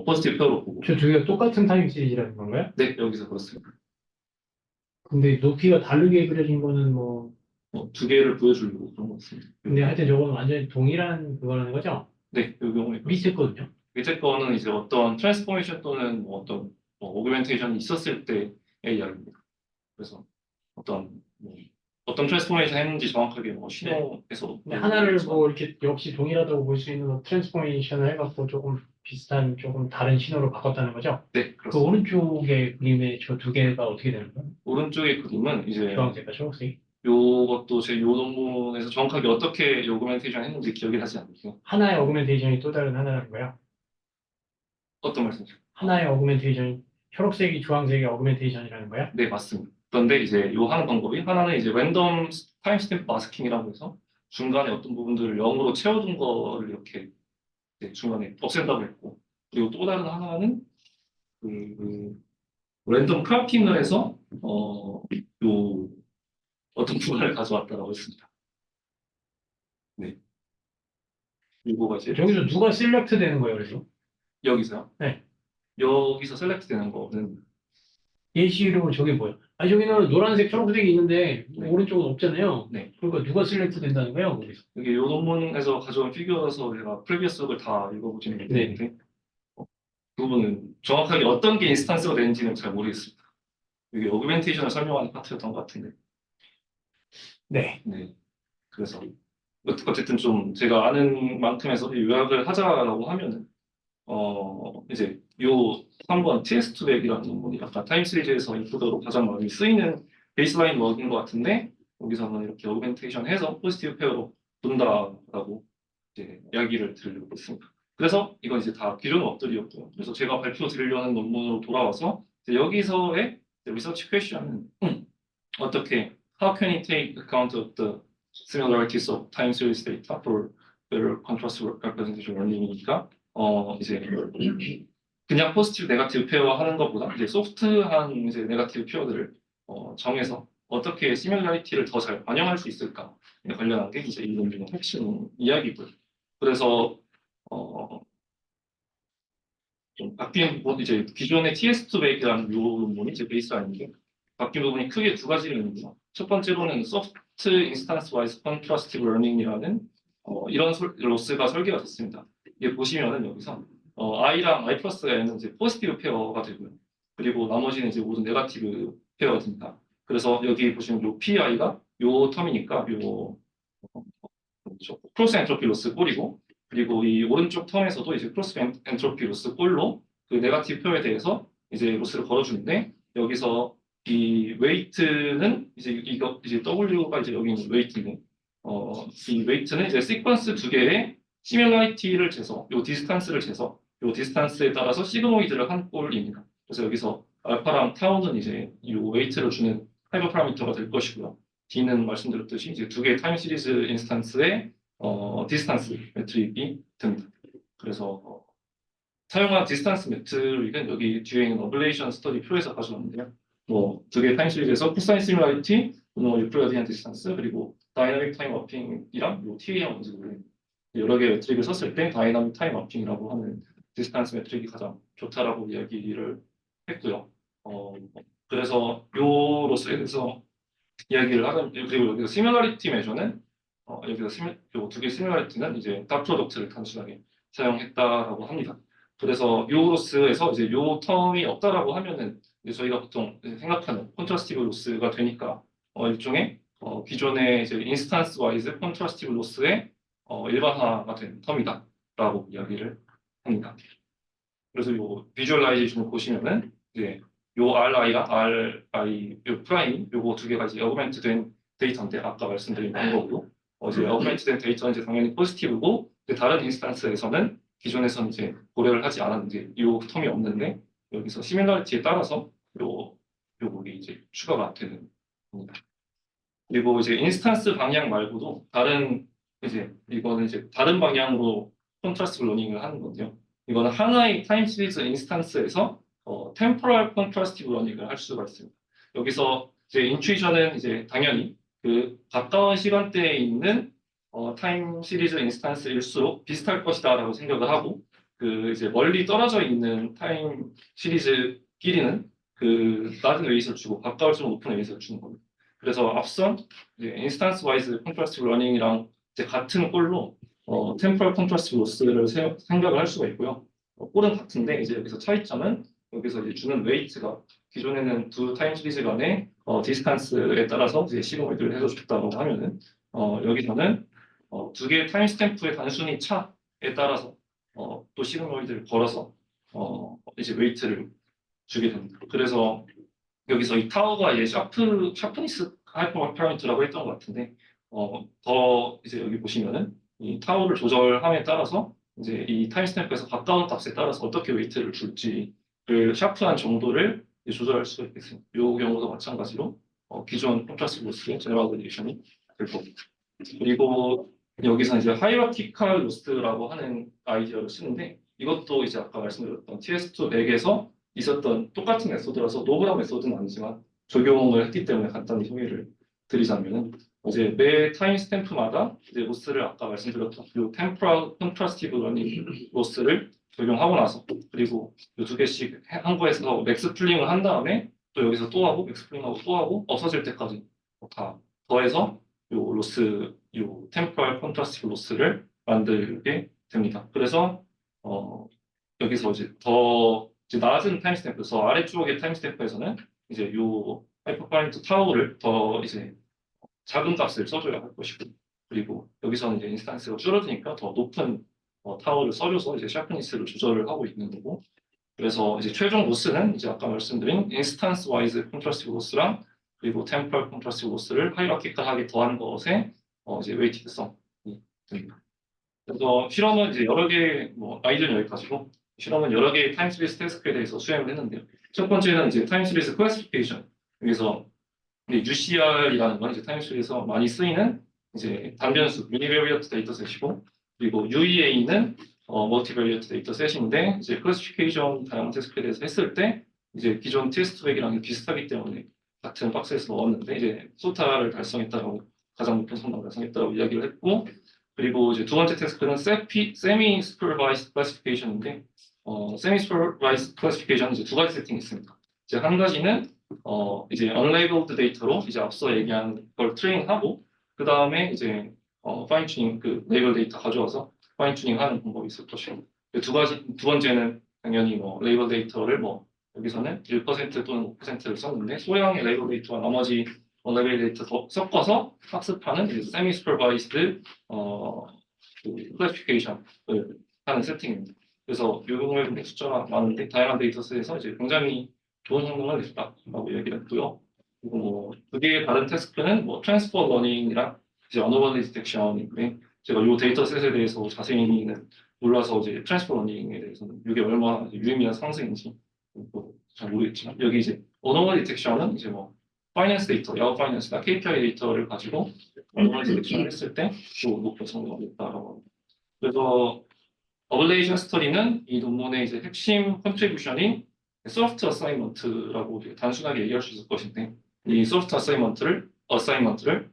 포지티브 페어로 보고 저 두 개가 똑같은 타임 시리즈라는 건가요? 네 여기서 그렇습니다. 근데 높이가 다르게 그려진 거는 뭐 두 개를 보여주려고 그런 것 같습니다. 근데 하여튼 저건 완전히 동일한 그거라는 거죠? 네, 이 경우에 밑에 거든요. 밑에 거는 이제 어떤 트랜스포메이션 또는 어떤 오그멘테이션이 있었을 때의 이야기입니다. 그래서 어떤 트랜스포메이션 했는지 정확하게 신호에서 근데 하나를 뭐 이렇게 역시 동일하다고 볼 수 있는 뭐 트랜스포메이션을 해갖고 조금 비슷한 조금 다른 신호로 바꿨다는 거죠? 네, 그 그렇습니다. 오른쪽의 그림의 저 두 개가 어떻게 되는 거예요? 오른쪽의 그림은 이제 주황색과 초록색. 요것도 제 요 논문에서 정확하게 어떻게 오그멘테이션 했는지 기억이 나지 않고요. 하나의 어그멘테이션이 또 다른 하나라는 거야? 어떤 말씀이세요? 하나의 어그멘테이션, 초록색이 주황색의 어그멘테이션이라는 거야? 네, 맞습니다. 그런데 이제 요 하는 방법이 하나는 이제 랜덤 타임스탬프 마스킹이라고 해서 중간에 어떤 부분들을 0으로 채워둔 거를 이렇게 이제 중간에 없앤다고 했고 그리고 또 다른 하나는 그 랜덤 크라핑을 해서 요 어떤 구간을 가져왔다라고 했습니다. 네. 이거가 이제 저기서 누가 셀렉트 되는 거예요, 그래서? 여기서요? 네. 여기서 셀렉트 되는 거는 예시로 저게 뭐야? 아니 저기는 노란색, 초록색이 있는데 네. 오른쪽은 없잖아요. 네. 그러니까 누가 셀렉트 된다는 거예요, 거기서? 이게 요 논문에서 가져온 피규어라서 제가 프리비어스를 다 읽어보지는 못했는데 그 부분은 정확하게 어떤 게 인스탄스가 되는지는 잘 모르겠습니다. 이게 어그멘테이션을 설명하는 파트였던 것 같은데 네. 네. 그래서 어쨌든 좀 제가 아는 만큼에서 요약을 하자라고 하면은 이제 요 3번 TS200이라는 논문이 약간 타임 시리즈에서 인프더로 가장 많이 쓰이는 베이스라인 워크인 것 같은데 여기서는 이렇게 어그멘테이션 해서 포지티브 페어로 본다라고 이제 이야기를 드리려고 했습니다. 그래서 이건 이제 다 기존 워크들이었고요. 그래서 제가 발표 드리려는 논문으로 돌아와서 이제 여기서의 리서치 퀘션은 어떻게 How can you take account of the similarities of time series data for better contrast representation learning이니까 이제 그냥 포지티브 네거티브 페어 하는 것보다 이제 소프트한 이제 네거티브 페어들을 정해서 어떻게 시뮬라리티를 더 잘 반영할 수 있을까에 관련한 게 이제 이 논문의 핵심 이야기고요. 그래서 좀 바뀐 부분 이제 기존의 TS2 베이크라는 요 논문이 이제 베이스라인인데 바뀐 부분이 크게 두 가지가 있는데요. 첫 번째로는 소프트 인스턴스 와이즈 컨트라스티브 러닝이라는 이런 로스가 설계가 됐습니다. 이게 보시면은 여기서 i랑 i 플러스 n은 이제 포지티브 페어가 되고요. 그리고 나머지는 이제 모두 네거티브 페어가 됩니다. 그래서 여기 보시면 요 pi가 요 텀이니까 요 크로스 엔트로피 로스 꼴이고 그리고 이 오른쪽 텀에서도 이제 크로스 엔트로피 로스 꼴로 그 네거티브 페어에 대해서 이제 로스를 걸어주는데 여기서 이 웨이트는 이제 이거 이제 W가 이제 여기 있는 웨이트인데 이 웨이트는 이제 시퀀스 두 개의 시뮬라리티를 재서 요 디스탄스를 재서 요 디스탄스에 따라서 시그모이드를 한 꼴입니다. 그래서 여기서 알파랑 타우는 이제 이 웨이트를 주는 하이퍼 파라미터가 될 것이고요. D는 말씀드렸듯이 이제 두 개의 타임 시리즈 인스탄스의 디스탄스 매트릭이 됩니다. 그래서 사용한 디스탄스 매트릭은 여기 뒤에 있는 어블레이션 스터디 표에서 가져왔는데요. 뭐 두 개의 타임 시리즈에서 코사인 시뮬라리티, 유클리디안 디스탄스 그리고 다이나믹 타임 워핑이랑 요 TAM 원칙을 여러 개의 매트릭을 썼을 때 다이나믹 타임 워핑이라고 하는 디스탄스 매트릭이 가장 좋다라고 이야기를 했고요. 그래서 요로서에 대해서 이야기를 하는 그리고 여기서 시뮬라리티 메저는 여기서 요 두 개 시뮬라리티는 이제 닷 프로덕트를 단순하게 사용했다라고 합니다. 그래서 요로스에서 이제 요 텀이 없다라고 하면은 이제 저희가 보통 생각하는 콘트라스티브 로스가 되니까 일종의 기존의 이제 인스탄스 와이즈 콘트라스티브 로스의 일반화가 된 텀이다라고 이야기를 합니다. 그래서 요 비주얼라이제이션을 보시면은 이제 요 RI랑 RI 요 프라임 요거 두 개가 이제 어그멘트된 데이터인데 아까 말씀드린 방법으로 이제 어그멘트된 데이터는 이제 당연히 포지티브고 다른 인스탄스에서는 기존에서는 이제 고려를 하지 않았는데 요 텀이 없는데 여기서 시뮬러리티에 따라서 요거기 이제 추가가 되는 겁니다. 그리고 이제 인스탄스 방향 말고도 다른 이제 이거는 이제 다른 방향으로 콘트라스트 러닝을 하는 건데요. 이거는 하나의 타임 시리즈 인스탄스에서 템포럴 컨트라스티브 러닝을 할 수가 있습니다. 여기서 이제 인투이션은 이제 당연히 그 가까운 시간대에 있는 타임 시리즈 인스탄스일수록 비슷할 것이다라고 생각을 하고 그 이제 멀리 떨어져 있는 타임 시리즈끼리는 그 낮은 웨이트를 주고 가까울수록 높은 웨이트를 주는 겁니다. 그래서 앞선 이제 인스탄스 와이즈 컨트라스티브 러닝이랑 이제 같은 꼴로 템포럴 컨트라스티브 로스를 생각을 할 수가 있고요. 꼴은 같은데 이제 여기서 차이점은 여기서 이제 주는 웨이트가 기존에는 두 타임 시리즈 간의 디스탄스에 따라서 이제 시그모이드를 해줬다고 하면은 여기서는 두 개의 타임 스탬프의 단순히 차에 따라서 또 시그모이드를 걸어서 이제 웨이트를 주게 됩니다. 그래서 여기서 이 타워가 이제 샤프니스 하이퍼 파라미터라고 했던 것 같은데 더 이제 여기 보시면은 이 타워를 조절함에 따라서 이제 이 타임스탬프에서 가까운 값에 따라서 어떻게 웨이트를 줄지를 샤프한 정도를 조절할 수가 있겠습니다. 이 경우도 마찬가지로 기존 콘트라스트 로스의 제너럴리제이션이 될 겁니다. 그리고 여기서 이제 하이라키칼 로스라고 하는 아이디어를 쓰는데 이것도 이제 아까 말씀드렸던 TS2 맥에서 있었던 똑같은 메소드라서 노브라 메소드는 아니지만 적용을 했기 때문에 간단히 소개를 드리자면은 이제 매 타임 스탬프마다 이제 로스를 아까 말씀드렸던 이 템포럴 컨트라스티브 러닝 로스를 적용하고 나서 그리고 이 두 개씩 한 거에서 맥스 풀링을 한 다음에 또 여기서 또 하고 맥스 풀링하고 또 하고 없어질 때까지 다 더해서 이 로스 이 템포럴 컨트라스티브 로스를 만들게 됩니다. 그래서 여기서 이제 더 이제 낮은 타임 스탬프에서 아래쪽의 타임 스탬프에서는 이제 이 하이퍼파라미터 타워를 더 이제 작은 값을 써줘야 할 것이고 그리고 여기서는 이제 인스탄스가 줄어드니까 더 높은 타워를 써줘서 이제 샤프니스를 조절을 하고 있는 거고 그래서 이제 최종 로스는 이제 아까 말씀드린 인스탄스 와이즈 컨트라스티브 로스랑 그리고 템포럴 컨트라스티브 로스를 하이라키칼하게 더한 것에 이제 웨이티드성이 됩니다. 그래서 실험은 이제 여러 개 아이디어는 여기까지고 실험은 여러 개의 타임 시리즈 태스크에 대해서 수행을 했는데요. 첫 번째는 이제 타임 시리즈 클래시피케이션 여기서 UCR이라는 건 이제 타임 시리즈에서 많이 쓰이는 이제 단변수 유니베리어트 데이터셋이고 그리고 UEA는 멀티베리어트 데이터셋인데 이제 클래시피케이션 다양한 태스크에 대해서 했을 때 이제 기존 TS200이랑 비슷하기 때문에 같은 박스에서 넣었는데 이제 소타를 달성했다라고 가장 높은 성능을 달성했다고 이야기를 했고 그리고 이제 두 번째 태스크는 세미 슈퍼바이스 클래시피케이션인데 세미 슈퍼바이스 클래시피케이션은 이제 두 가지 세팅이 있습니다. 이제 한 가지는 이제 unlabeled 데이터로 이제 앞서 얘기한 걸 트레인하고 그 다음에 이제 파인 튜닝 그 레이블 데이터 가져와서 파인 튜닝하는 방법이 있을 것이고 두 번째는 당연히 뭐 레이블 데이터를 뭐 여기서는 1% 또는 5%를 썼는데 소량의 레이블 데이터와 나머지 레벨 데이터 더 섞어서 학습하는 이제 세미 슈퍼바이스드 클래시피케이션을 하는 세팅입니다. 그래서 유형의 숫자가 많은데 다양한 데이터셋에서 이제 굉장히 좋은 성능을 냈다라고 얘기를 했고요. 그리고 뭐 그게 다른 태스크는 뭐 트랜스퍼 러닝이랑 이제 어노멀리 디텍션인데 제가 이 데이터셋에 대해서 자세히는 몰라서 이제 트랜스퍼 러닝에 대해서는 이게 얼마나 유의미한 상승인지 잘 모르겠지만 여기 이제 어노멀리 디텍션은 이제 뭐 파이낸스 데이터, 야후 파이낸스나 KPI 데이터를 가지고 어노멀리 디텍션을 했을 때 또 높은 성능을 냈다라고 합니다. 그래서 어블레이션 스터디는 이 논문의 이제 핵심 컨트리뷰션인 소프트 어사이먼트라고 단순하게 얘기할 수 있을 것인데 이 소프트 어사이먼트를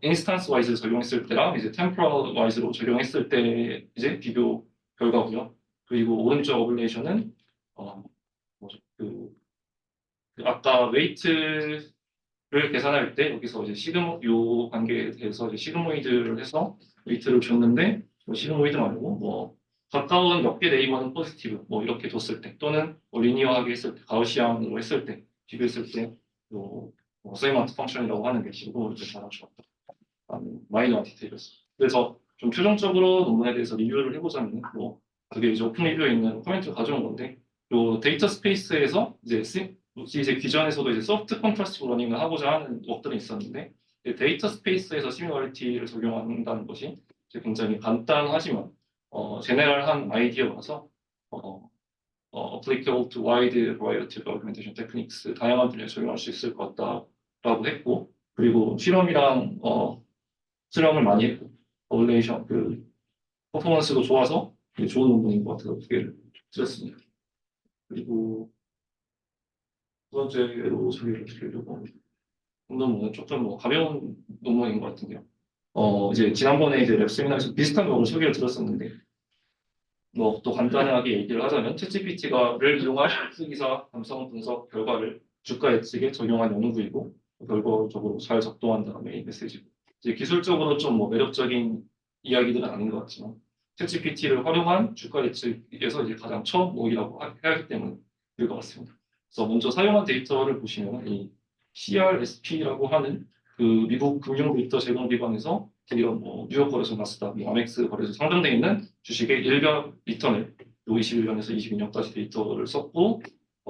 인스턴스 와이즈로 적용했을 때랑 이제 템포럴 와이즈로 적용했을 때 이제 비교 결과고요. 그리고 오른쪽 어블레이션은 아까 웨이트를 계산할 때 여기서 이제 요 관계에 대해서 이제 시그모이드를 해서 웨이트를 줬는데 시그모이드 말고 뭐 가까운 몇 개 네이버는 포지티브 뭐 이렇게 뒀을 때 또는 뭐 리니어하게 했을 때 가우시안으로 했을 때 비교했을 때 어사이먼트 펑션이라고 하는 게 시그모이드 자랑스럽다. 마이너 디테일이었어. 그래서 좀 최종적으로 논문에 대해서 리뷰를 해보자면 뭐 그게 이제 오픈 리뷰에 있는 코멘트를 가져온 건데 요 데이터 스페이스에서 이제 기존에서도 이제 소프트 컨트라스트 러닝을 하고자 하는 것들이 있었는데 데이터 스페이스에서 시뮬러리티를 적용한다는 것이 이제 굉장히 간단하지만 제네럴한 아이디어라서 applicable to wide variety of augmentation techniques 다양한 분야에 적용할 수 있을 것 같다라고 했고 그리고 실험이랑 수령을 많이 했고 어블레이션 그 퍼포먼스도 좋아서 좋은 논문인 것 같아서 두 개를 드렸습니다. 그리고 두 번째로 소개를 드리려고 논문은 조금 뭐 가벼운 논문인 것 같은데요. 이제 지난번에 이제 랩 세미나에서 비슷한 거를 소개를 드렸었는데 뭐 또 간단하게 얘기를 하자면 챗GPT를 이용한 기사 감성 분석 결과를 주가 예측에 적용한 연구이고 결과적으로 잘 작동한다는 메인 메시지고 이제 기술적으로 좀 뭐 매력적인 이야기들은 아닌 것 같지만 챗GPT를 활용한 주가 예측에서 이제 가장 처음 모이라고 해야 하기 때문에 것 같습니다. 그래서 먼저 사용한 데이터를 보시면 이 CRSP라고 하는 그 미국 금융 데이터 제공 기관에서 이런 뭐 뉴욕 거래소 나스닥, 아멕스 거래소 상장돼 있는 주식의 일별 리턴을 21년에서 22년까지 데이터를 썼고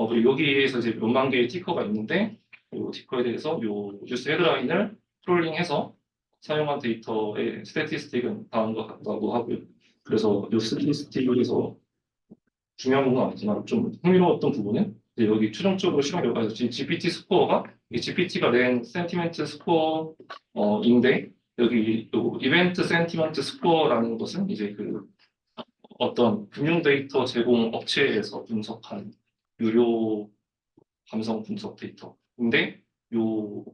그리고 여기에서 이제 몇만 개의 티커가 있는데 이 티커에 대해서 요 뉴스 헤드라인을 트롤링해서 사용한 데이터의 스태티스틱은 다음과 같다고 하고요. 그래서 이 스태티스틱에서 중요한 건 아니지만 좀 흥미로웠던 부분은 여기 최종적으로 실험 결과에서 GPT 스코어가 이 GPT가 낸 센티멘트 스코어인데 여기 요 이벤트 센티멘트 스코어라는 것은 이제 그 어떤 금융 데이터 제공 업체에서 분석한 유료 감성 분석 데이터인데 요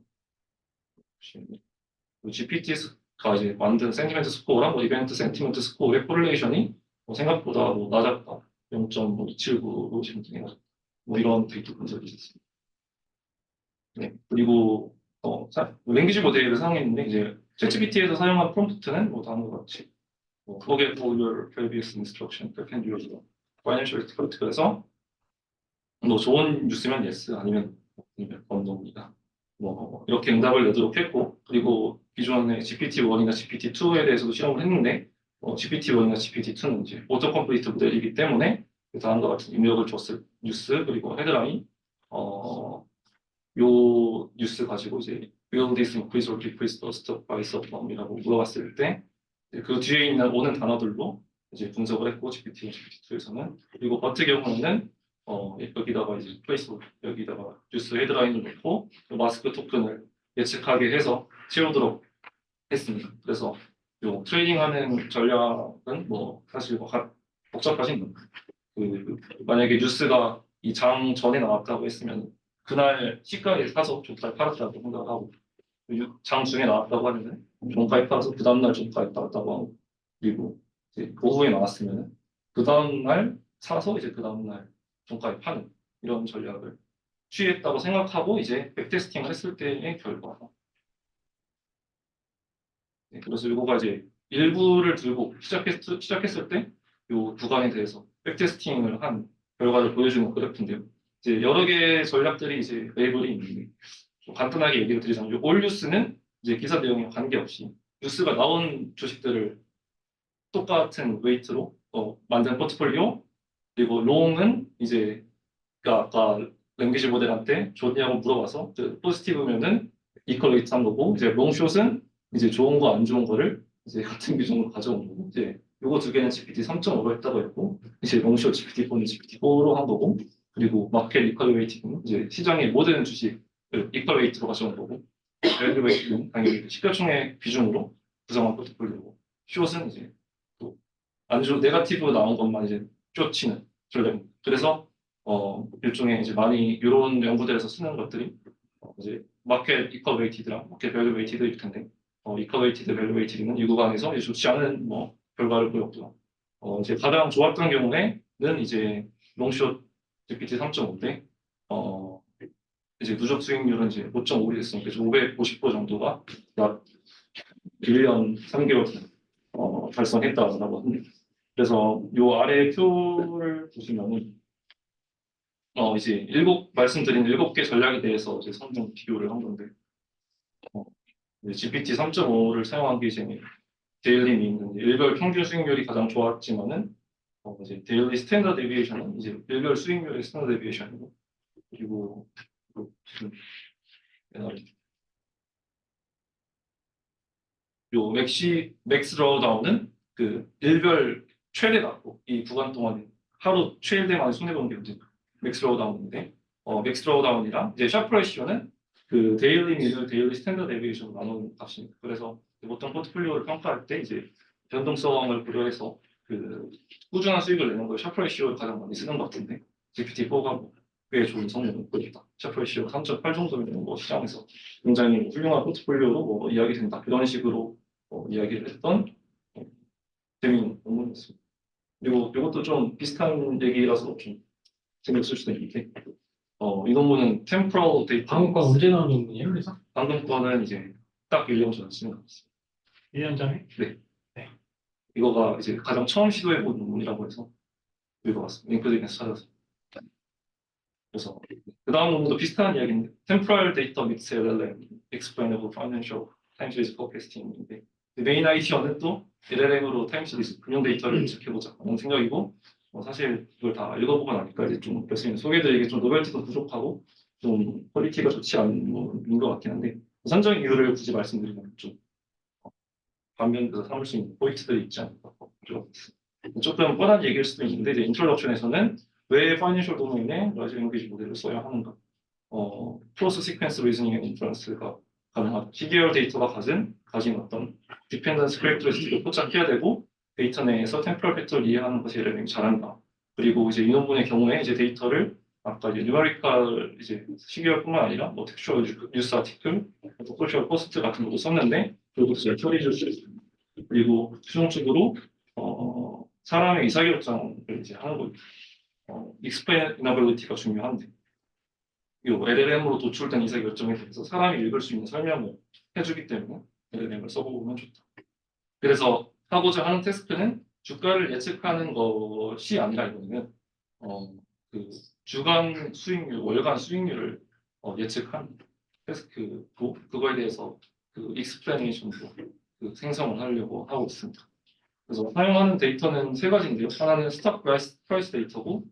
GPT가 이제 만든 센티멘트 스코어랑 뭐 이벤트 센티멘트 스코어의 코릴레이션이 생각보다 낮았다. 0.279로 진행해서 뭐 이런 데이터 분석이 있었습니다. 네, 그리고 랭귀지 모델을 사용했는데 이제 챗GPT에서 사용한 프롬프트는 뭐 다음과 같이 forget all your previous instruction, pretend you're the financial expert. 그래서 뭐 좋은 뉴스면 yes 아니면 언노입니다. 뭐 이렇게 응답을 내도록 했고 그리고 기존의 GPT-1이나 GPT-2에 대해서도 실험을 했는데 GPT-1이나 GPT-2는 이제 오토 컴플리트 모델이기 때문에 다음과 같은 입력을 줬을 뉴스 그리고 헤드라인 요 뉴스 가지고 이제 will this increase or decrease the stock price of i라고 물어봤을 때 그 뒤에 있는 오는 단어들로 이제 분석을 했고 GPT, GPT-2에서는 그리고 버트 경우에는 여기다가 이제 플레이스 여기다가 뉴스 헤드라인을 넣고 마스크 토큰을 예측하게 해서 채우도록 했습니다. 그래서 요 트레이닝하는 전략은 뭐 사실 뭐 복잡하신 분 만약에 뉴스가 이 장 전에 나왔다고 했으면 그날 시가에 사서 종가에 팔았다고 생각하고 장중에 나왔다고 하면 종가에 팔아서 그 다음날 종가에 팔았다고 하고 그리고 이제 오후에 나왔으면 그 다음날 사서 이제 그 다음날 종가에 파는 이런 전략을 취했다고 생각하고 이제 백테스팅을 했을 때의 결과. 네, 그래서 이거가 이제 일부를 들고 시작했을 때 이 구간에 대해서 백테스팅을 한 결과를 보여주는 그래프인데요. 이제 여러 개의 전략들이 이제 레이블이 있는데 좀 간단하게 얘기를 드리자면 올 뉴스는 이제 기사 내용에 관계없이 뉴스가 나온 주식들을 똑같은 웨이트로 만든 포트폴리오 그리고 롱은 이제 아까 랭귀지 모델한테 좋냐고 물어봐서 포지티브면은 이퀄 웨이트 한 거고 이제 롱숏은 이제 좋은 거 안 좋은 거를 이제 같은 비중으로 가져온 거고 이제 요거 두 개는 GPT 3.5로 했다고 했고 이제 롱숏 GPT 4는 GPT 4로 한 거고 그리고 마켓 이퀄 웨이팅은 이제 시장의 모든 주식을 이퀄 웨이트로 가져온 거고 밸류 웨이팅은 당연히 시가총액 비중으로 구성한 포트폴리오고 숏은 이제 또 안 좋은 네거티브 나온 것만 이제 쫓치는 전략입니다. 그래서 일종의 이제 많이 이런 연구들에서 쓰는 것들이 이제 마켓 이퀄 웨이티드랑 마켓 밸류 웨이티드일 텐데 이퀄 웨이티드 밸류 웨이티드는 이 구간에서 이제 좋지 않은 뭐 결과를 보였고요. 이제 가장 좋았던 경우에는 이제 롱숏 GPT 3.5인데 이제 누적 수익률은 이제 5.5이 됐으니까 550% 정도가 약 1년 3개월 달성했다라고 합니다. 그래서 요 아래 표를 보시면은 이제 말씀드린 7개 전략에 대해서 이제 성능 비교를 한 건데 GPT 3.5를 사용한 게 이제 데일리 미는 일별 평균 수익률이 가장 좋았지만은 이제 데일리 스탠다드 데비에이션은 이제 일별 수익률의 스탠다드 데비에이션이고 그리고 요 맥스 로우다운은 그 일별 최대가 이 구간 동안에 하루 최대만 손해보는 게 이제 맥스 로우다운인데 맥스 로우다운이랑 이제 샤프 레시오는 그 데일리 미드, 데일리 스탠다드 데비에이션으로 나누는 값입니다. 그래서 보통 포트폴리오를 평가할 때 이제 변동성을 고려해서 그 꾸준한 수익을 내는 걸 샤프 레시오를 가장 많이 쓰는 것 같은데 GPT-4가 꽤 좋은 성능을 보였다. 샤프 레시오 3.8 정도면 뭐 시장에서 굉장히 훌륭한 포트폴리오로 뭐 이야기된다. 이런 식으로 이야기를 했던 재미있는 논문이었습니다. 그리고 이것도 좀 비슷한 얘기라서 좀 신경 쓸 수도 있는데 이 논문은 템포럴 데이터 방금 건 언제 나온 논문이에요? 그래서 방금 거는 이제 딱 1년 전에 쓴 것 같습니다. 1년 전에? 이거가 이제 가장 처음 시도해본 논문이라고 해서 읽어봤습니다. 링크드인에서 찾아서. 그래서 그 다음 논문도 비슷한 이야기인데 Temporal Data Mix LLM Explainable Financial Time Series Forecasting인데 메인 아이디어는 또 LLM으로 타임 시리즈 금융 데이터를 분석해보자 하는 생각이고 사실 이걸 다 읽어보고 나니까 이제 좀 교수님 소개드리기 좀 노벨티도 부족하고 좀 퀄리티가 좋지 않은 논문인 것 같긴 한데 우선적인 이유를 굳이 말씀드리면 좀 반면에서 삼을 수 있는 포인트들이 있지 않을까 조금 뻔한 얘기일 수도 있는데 이제 인트로덕션에서는 왜 파이낸셜 도메인에 라지 랭귀지 모델을 써야 하는가 크로스 시퀀스 리즈닝 앤 인퍼런스가 가능하다. 시계열 데이터가 가진 어떤 디펜던스 캐릭터리스틱을 포착해야 되고 데이터 내에서 템포럴 패턴을 이해하는 것이 LLM이 잘한다. 그리고 이제 이 논문의 경우에 이제 데이터를 아까 이제 뉴메리컬 이제 시계열뿐만 아니라 뭐 텍스처럴 뉴스 아티클, 소셜 포스트 같은 것도 썼는데 그리고 이제 처리해줄 수 있습니다. 그리고 최종적으로 사람의 의사결정을 이제 하는 거예요. explainability가 중요한데 이 LLM으로 도출된 의사결정에 대해서 사람이 읽을 수 있는 설명을 해주기 때문에 LLM을 써보면 좋다. 그래서 하고자 하는 태스크는 주가를 예측하는 것이 아니라 이거는 그 주간 수익률, 월간 수익률을 예측하는 태스크고 그거에 대해서 그 익스플레이션도 그 생성을 하려고 하고 있습니다. 그래서 사용하는 데이터는 세 가지인데요. 하나는 스탁 프라이스 데이터고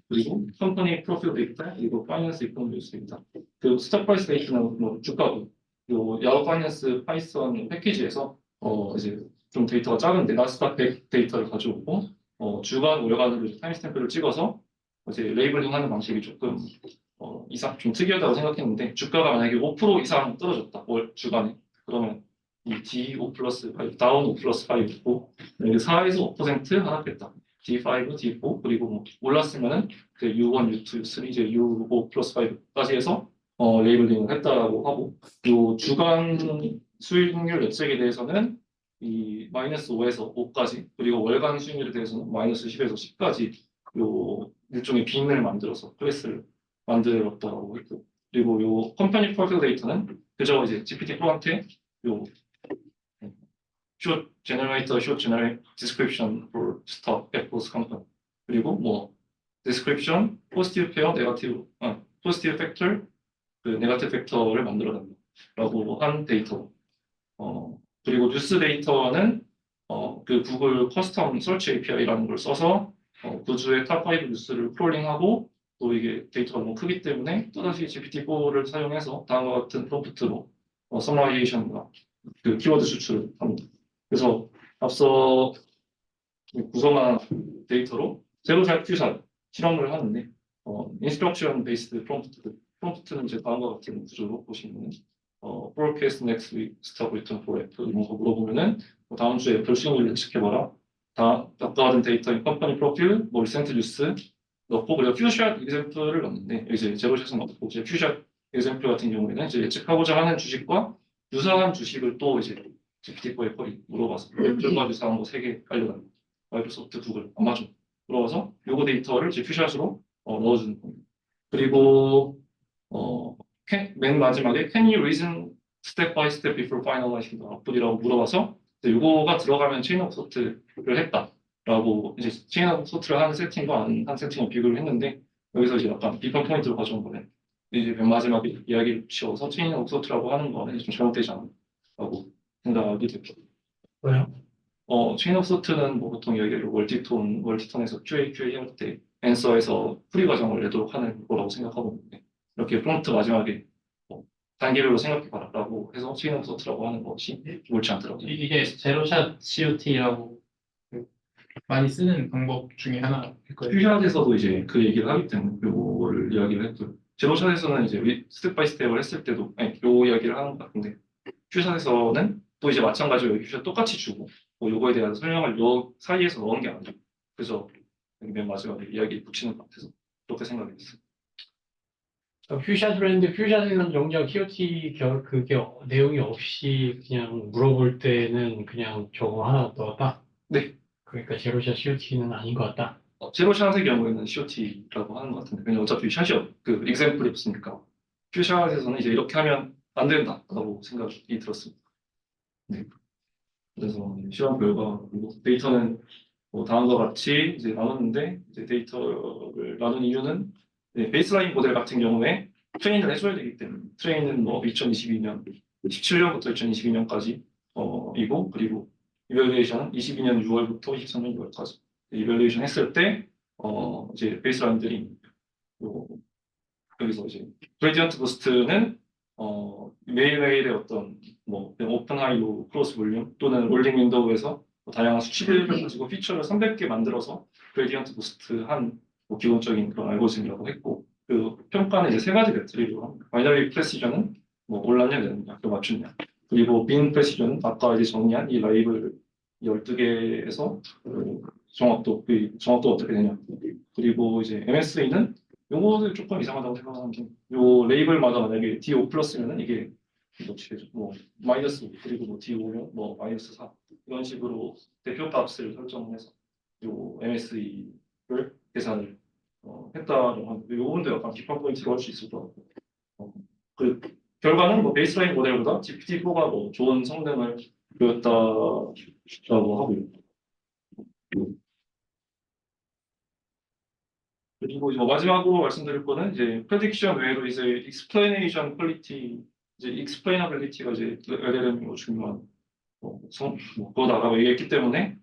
그리고 컴퍼니 프로필 데이터, 그리고 파이낸스 이코노미스입니다. 그 스탁 프라이스 데이터는 뭐 주가고, 요 야후 파이낸스 파이썬 패키지에서 이제 좀 데이터가 작은데 나스닥 100 데이터를 가져오고 주간, 월간으로 타임스탬프를 찍어서 이제 레이블링하는 방식이 조금 이상 좀 특이하다고 생각했는데 주가가 만약에 5% 이상 떨어졌다 주간에 그러면 이 D5 플러스 5, 다운 5 플러스 5고 4에서 5% 하락했다. D5, D4 그리고 뭐 올랐으면은 그 U1, U2, U3 이제 U5 플러스 5까지 해서 레이블링을 했다라고 하고 요 주간 수익률 예측에 대해서는 이 마이너스 5에서 5까지 그리고 월간 수익률에 대해서는 마이너스 10에서 10까지 요 일종의 빈을 만들어서 클래스를 만들었다고 했고 그리고 요 컴퍼니 프로필 데이터는 그저 이제 GPT-4한테 요 short generate description for stock at both company 그리고 뭐 description, positive pair, positive factor, 그 네거티브 팩터를 만들어낸다라고 한 데이터. 그리고 뉴스 데이터는 그 구글 커스텀 서치 API라는 걸 써서 구주의 탑5 뉴스를 크롤링하고 또 이게 데이터가 너무 크기 때문에 또다시 GPT-4를 사용해서 다음과 같은 프롬프트로 서머라이제이션과 그 키워드 추출을 합니다. 그래서 앞서 구성한 데이터로 제로샷 퓨샷 실험을 하는데 인스트럭션 베이스드 프롬프트는 이제 다음과 같은 구조로 보시면은 forecast next week stock return for Apple 이런 거 물어보면은 다음 주에 애플 수익률을 예측해봐라. 아까 받은 데이터인 컴퍼니 프로필, 뭐 리센트 뉴스 넣고 그리고 퓨샷 example을 넣는데 이제 제로샷은 넣고 이제 퓨샷 example 같은 경우에는 이제 예측하고자 하는 주식과 유사한 주식을 또 이제 GPT-4 애플이 물어봐서 애플과 유사한 거 3개 알려달라. 마이크로소프트, 구글, 아마존 물어봐서 요거 데이터를 이제 퓨샷으로 넣어주는 겁니다. 그리고 맨 마지막에 Can you reason step by step before finalizing the output이라고 물어봐서 요거가 들어가면 체인 오브 소트를 했다라고 이제 체인 오브 소트를 한 세팅과 한 세팅을 비교를 했는데 여기서 이제 약간 비판 포인트로 가져온 거는 이제 맨 마지막에 이야기를 붙여서 체인 오브 소트라고 하는 거는 좀 잘못되지 않나라고 생각이 됩니다. 왜요? 체인 오브 소트는 뭐 보통 이야기를 멀티톤에서 QA 할 때 앤서에서 풀이 과정을 내도록 하는 거라고 생각하고 있는데 이렇게 프롬프트 마지막에 단계별로 생각해봐라라고 해서 체인 오브 소트라고 하는 것이 옳지 않더라고요. 이게 제로샷 COT라고 많이 쓰는 방법 중에 하나일 거예요. 퓨샷에서도 이제 그 얘기를 하기 때문에 요거를 이야기를 했고요. 제로샷에서는 이제 스텝 바이 스텝을 했을 때도 요 이야기를 하는 것 같은데 퓨샷에서는 또 이제 마찬가지로 퓨샷 똑같이 주고 뭐 요거에 대한 설명을 요 사이에서 넣은 게 아니고 그래서 맨 마지막에 이야기 붙이는 것 같아서 그렇게 생각했어요. 퓨샷으로 했는데 퓨샷에는 정작 TOT 그게 내용이 없이 그냥 물어볼 때는 그냥 저거 하나 넣었다. 네. 그러니까 제로샷 COT는 아닌 것 같다. 제로샷의 경우에는 COT라고 하는 것 같은데 그냥 어차피 샷이 그 example이 없으니까 퓨샷에서는 이제 이렇게 하면 안 된다라고 생각이 들었습니다. 네. 그래서 시험 결과 그리고 데이터는 뭐 다음과 같이 이제 나눴는데 이제 데이터를 나눈 이유는 베이스라인 모델 같은 경우에 트레인을 해줘야 되기 때문에 트레인은 뭐 2022년 17년부터 2022년까지 이고 그리고 이밸류에이션은 22년 6월부터 23년 6월까지 이밸류에이션 했을 때 이제 베이스라인들이 여기서 이제 그레디언트 부스트는 매일매일의 어떤 뭐 오픈 하이로 크로스 볼륨 또는 롤링 윈도우에서 다양한 수치들을 가지고 피처를 300개 만들어서 그레디언트 부스트한 뭐 기본적인 그런 알고리즘이라고 했고 그 평가는 이제 3가지 배터리로 합니다. 바이너리 프레시전은 뭐 올랐냐 내렸냐 그 맞췄냐 그리고 빈 프레시전은 아까 이제 정리한 이 라이블 12개에서 정확도 어떻게 되냐 그리고 이제 MSA는 요거는 조금 이상하다고 생각하는 게 요 레이블마다 만약에 D5 플러스면은 이게 뭐 마이너스 5 그리고 뭐 D5면 뭐 마이너스 4 이런 식으로 대표 값을 설정해서 요 MSE를 계산을 했다라고 하는데 요건도 약간 비판 포인트로 할 수 있을 것 같고 그 결과는 뭐 베이스라인 모델보다 GPT-4가 뭐 좋은 성능을 보였다라고 하고요. 그리고 이제 마지막으로 말씀드릴 거는 이제 프레딕션 외에도 이제 익스플레이네이션 퀄리티, 이제 익스플레이너빌리티가 이제 LLM이 중요한 그거다라고 얘기했기 때문에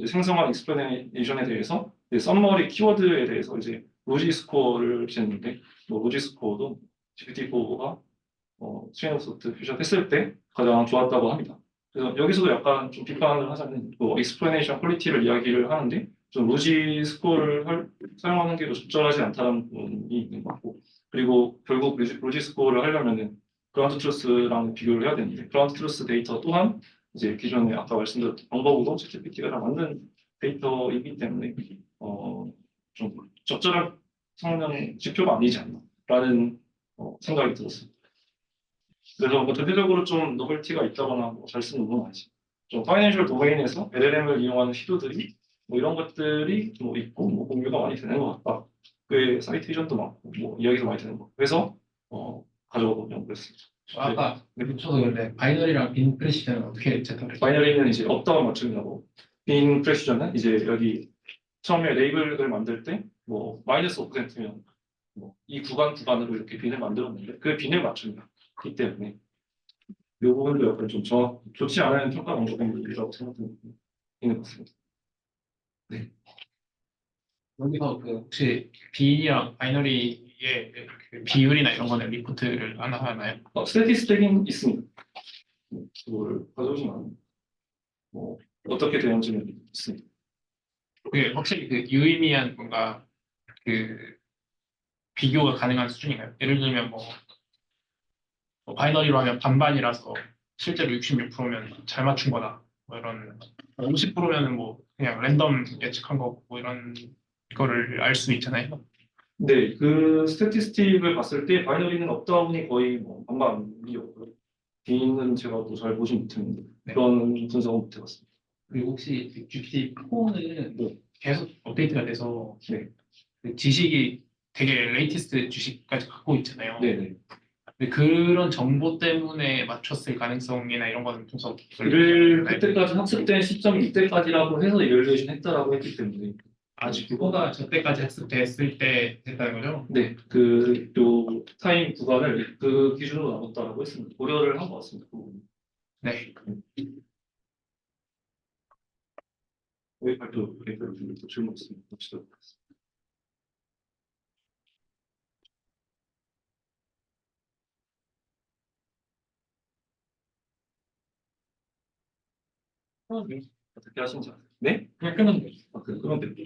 생성한 익스플레이네이션에 대해서 썸머리 키워드에 대해서 이제 로지 스코어를 쟀는데 뭐 로지 스코어도 GPT-4가 트레인 오브 소트 퓨전 했을 때 가장 좋았다고 합니다. 그래서 여기서도 약간 좀 비판을 하자면 뭐 익스플레이네이션 퀄리티를 이야기를 하는데 좀 로지 스코어를 사용하는 게 더 적절하지 않다는 부분이 있는 것 같고 그리고 결국 로지 스코어를 하려면은 그라운드 트루스랑 비교를 해야 되는데 그라운드 트루스 데이터 또한 이제 기존에 아까 말씀드렸던 방법으로 GPT가 다 만든 데이터이기 때문에 좀 적절한 성능 지표가 아니지 않나라는 생각이 들었습니다. 그래서 뭐 대대적으로 좀 노벨티가 있다거나 뭐 잘 쓰는 건 아니지. 좀 파이낸셜 도메인에서 LLM을 이용하는 시도들이 뭐 이런 것들이 뭐 있고 뭐 공유가 많이 되는 것 같다. 그 사이테이션도 많고 뭐 이야기도 많이 되는 것 같고 그래서 가져오고 연구했습니다. 아까 묻혀서 근데 바이너리랑 빈 프레시전은 어떻게 채택을 바이너리는 이제 업다운 맞춤이라고 빈 프레시전은 이제 여기 처음에 레이블을 만들 때 뭐 마이너스 5%면 뭐 이 구간으로 이렇게 빈을 만들었는데 그 빈을 맞춥니다. 이 때문에 이 부분도 약간 좀 좋지 않은 평가 방법이라고 생각하는 것 같습니다. 여기서 그 혹시 빈이랑 바이너리의 그 비율이나 이런 거는 리포트를 하나 하나요? 스태티스틱은 있습니다. 그거를 가져오지만 뭐 어떻게 되는지는 있습니다. 그게 확실히 그 유의미한 뭔가 그 비교가 가능한 수준인가요? 예를 들면 뭐 바이너리로 하면 반반이라서 실제로 66%면 잘 맞춘 거다. 뭐 이런 50%면은 뭐 그냥 랜덤 예측한 거고 뭐 이런 거를 알 수 있잖아요. 네, 그 스태티스틱을 봤을 때 바이너리는 업다운이 거의 뭐 반반이었고요. 빈은 제가 또 잘 보지 못했는데 네. 그런 분석은 못 해봤습니다. 그리고 혹시 그 GPT-4는 네. 계속 업데이트가 돼서 네. 그 지식이 되게 레이티스트 주식까지 갖고 있잖아요. 네네. 근데 그런 정보 때문에 맞췄을 가능성이나 이런 거는 분석을 그때까지 학습된 시점이 이때까지라고 해서 이럴레이션 했다라고 했기 때문에 아직 그거가 저때까지 학습됐을 때 됐다는 거죠? 네, 요 타임 구간을 그 기준으로 나눴다라고 했습니다. 고려를 한 것 같습니다. 그 부분은. 네. 왜 발표 발표를 또 질문했습니다. 어떻게 하신지 아세요? 네? 그냥 끊으면 되죠. 그럼 됩니다.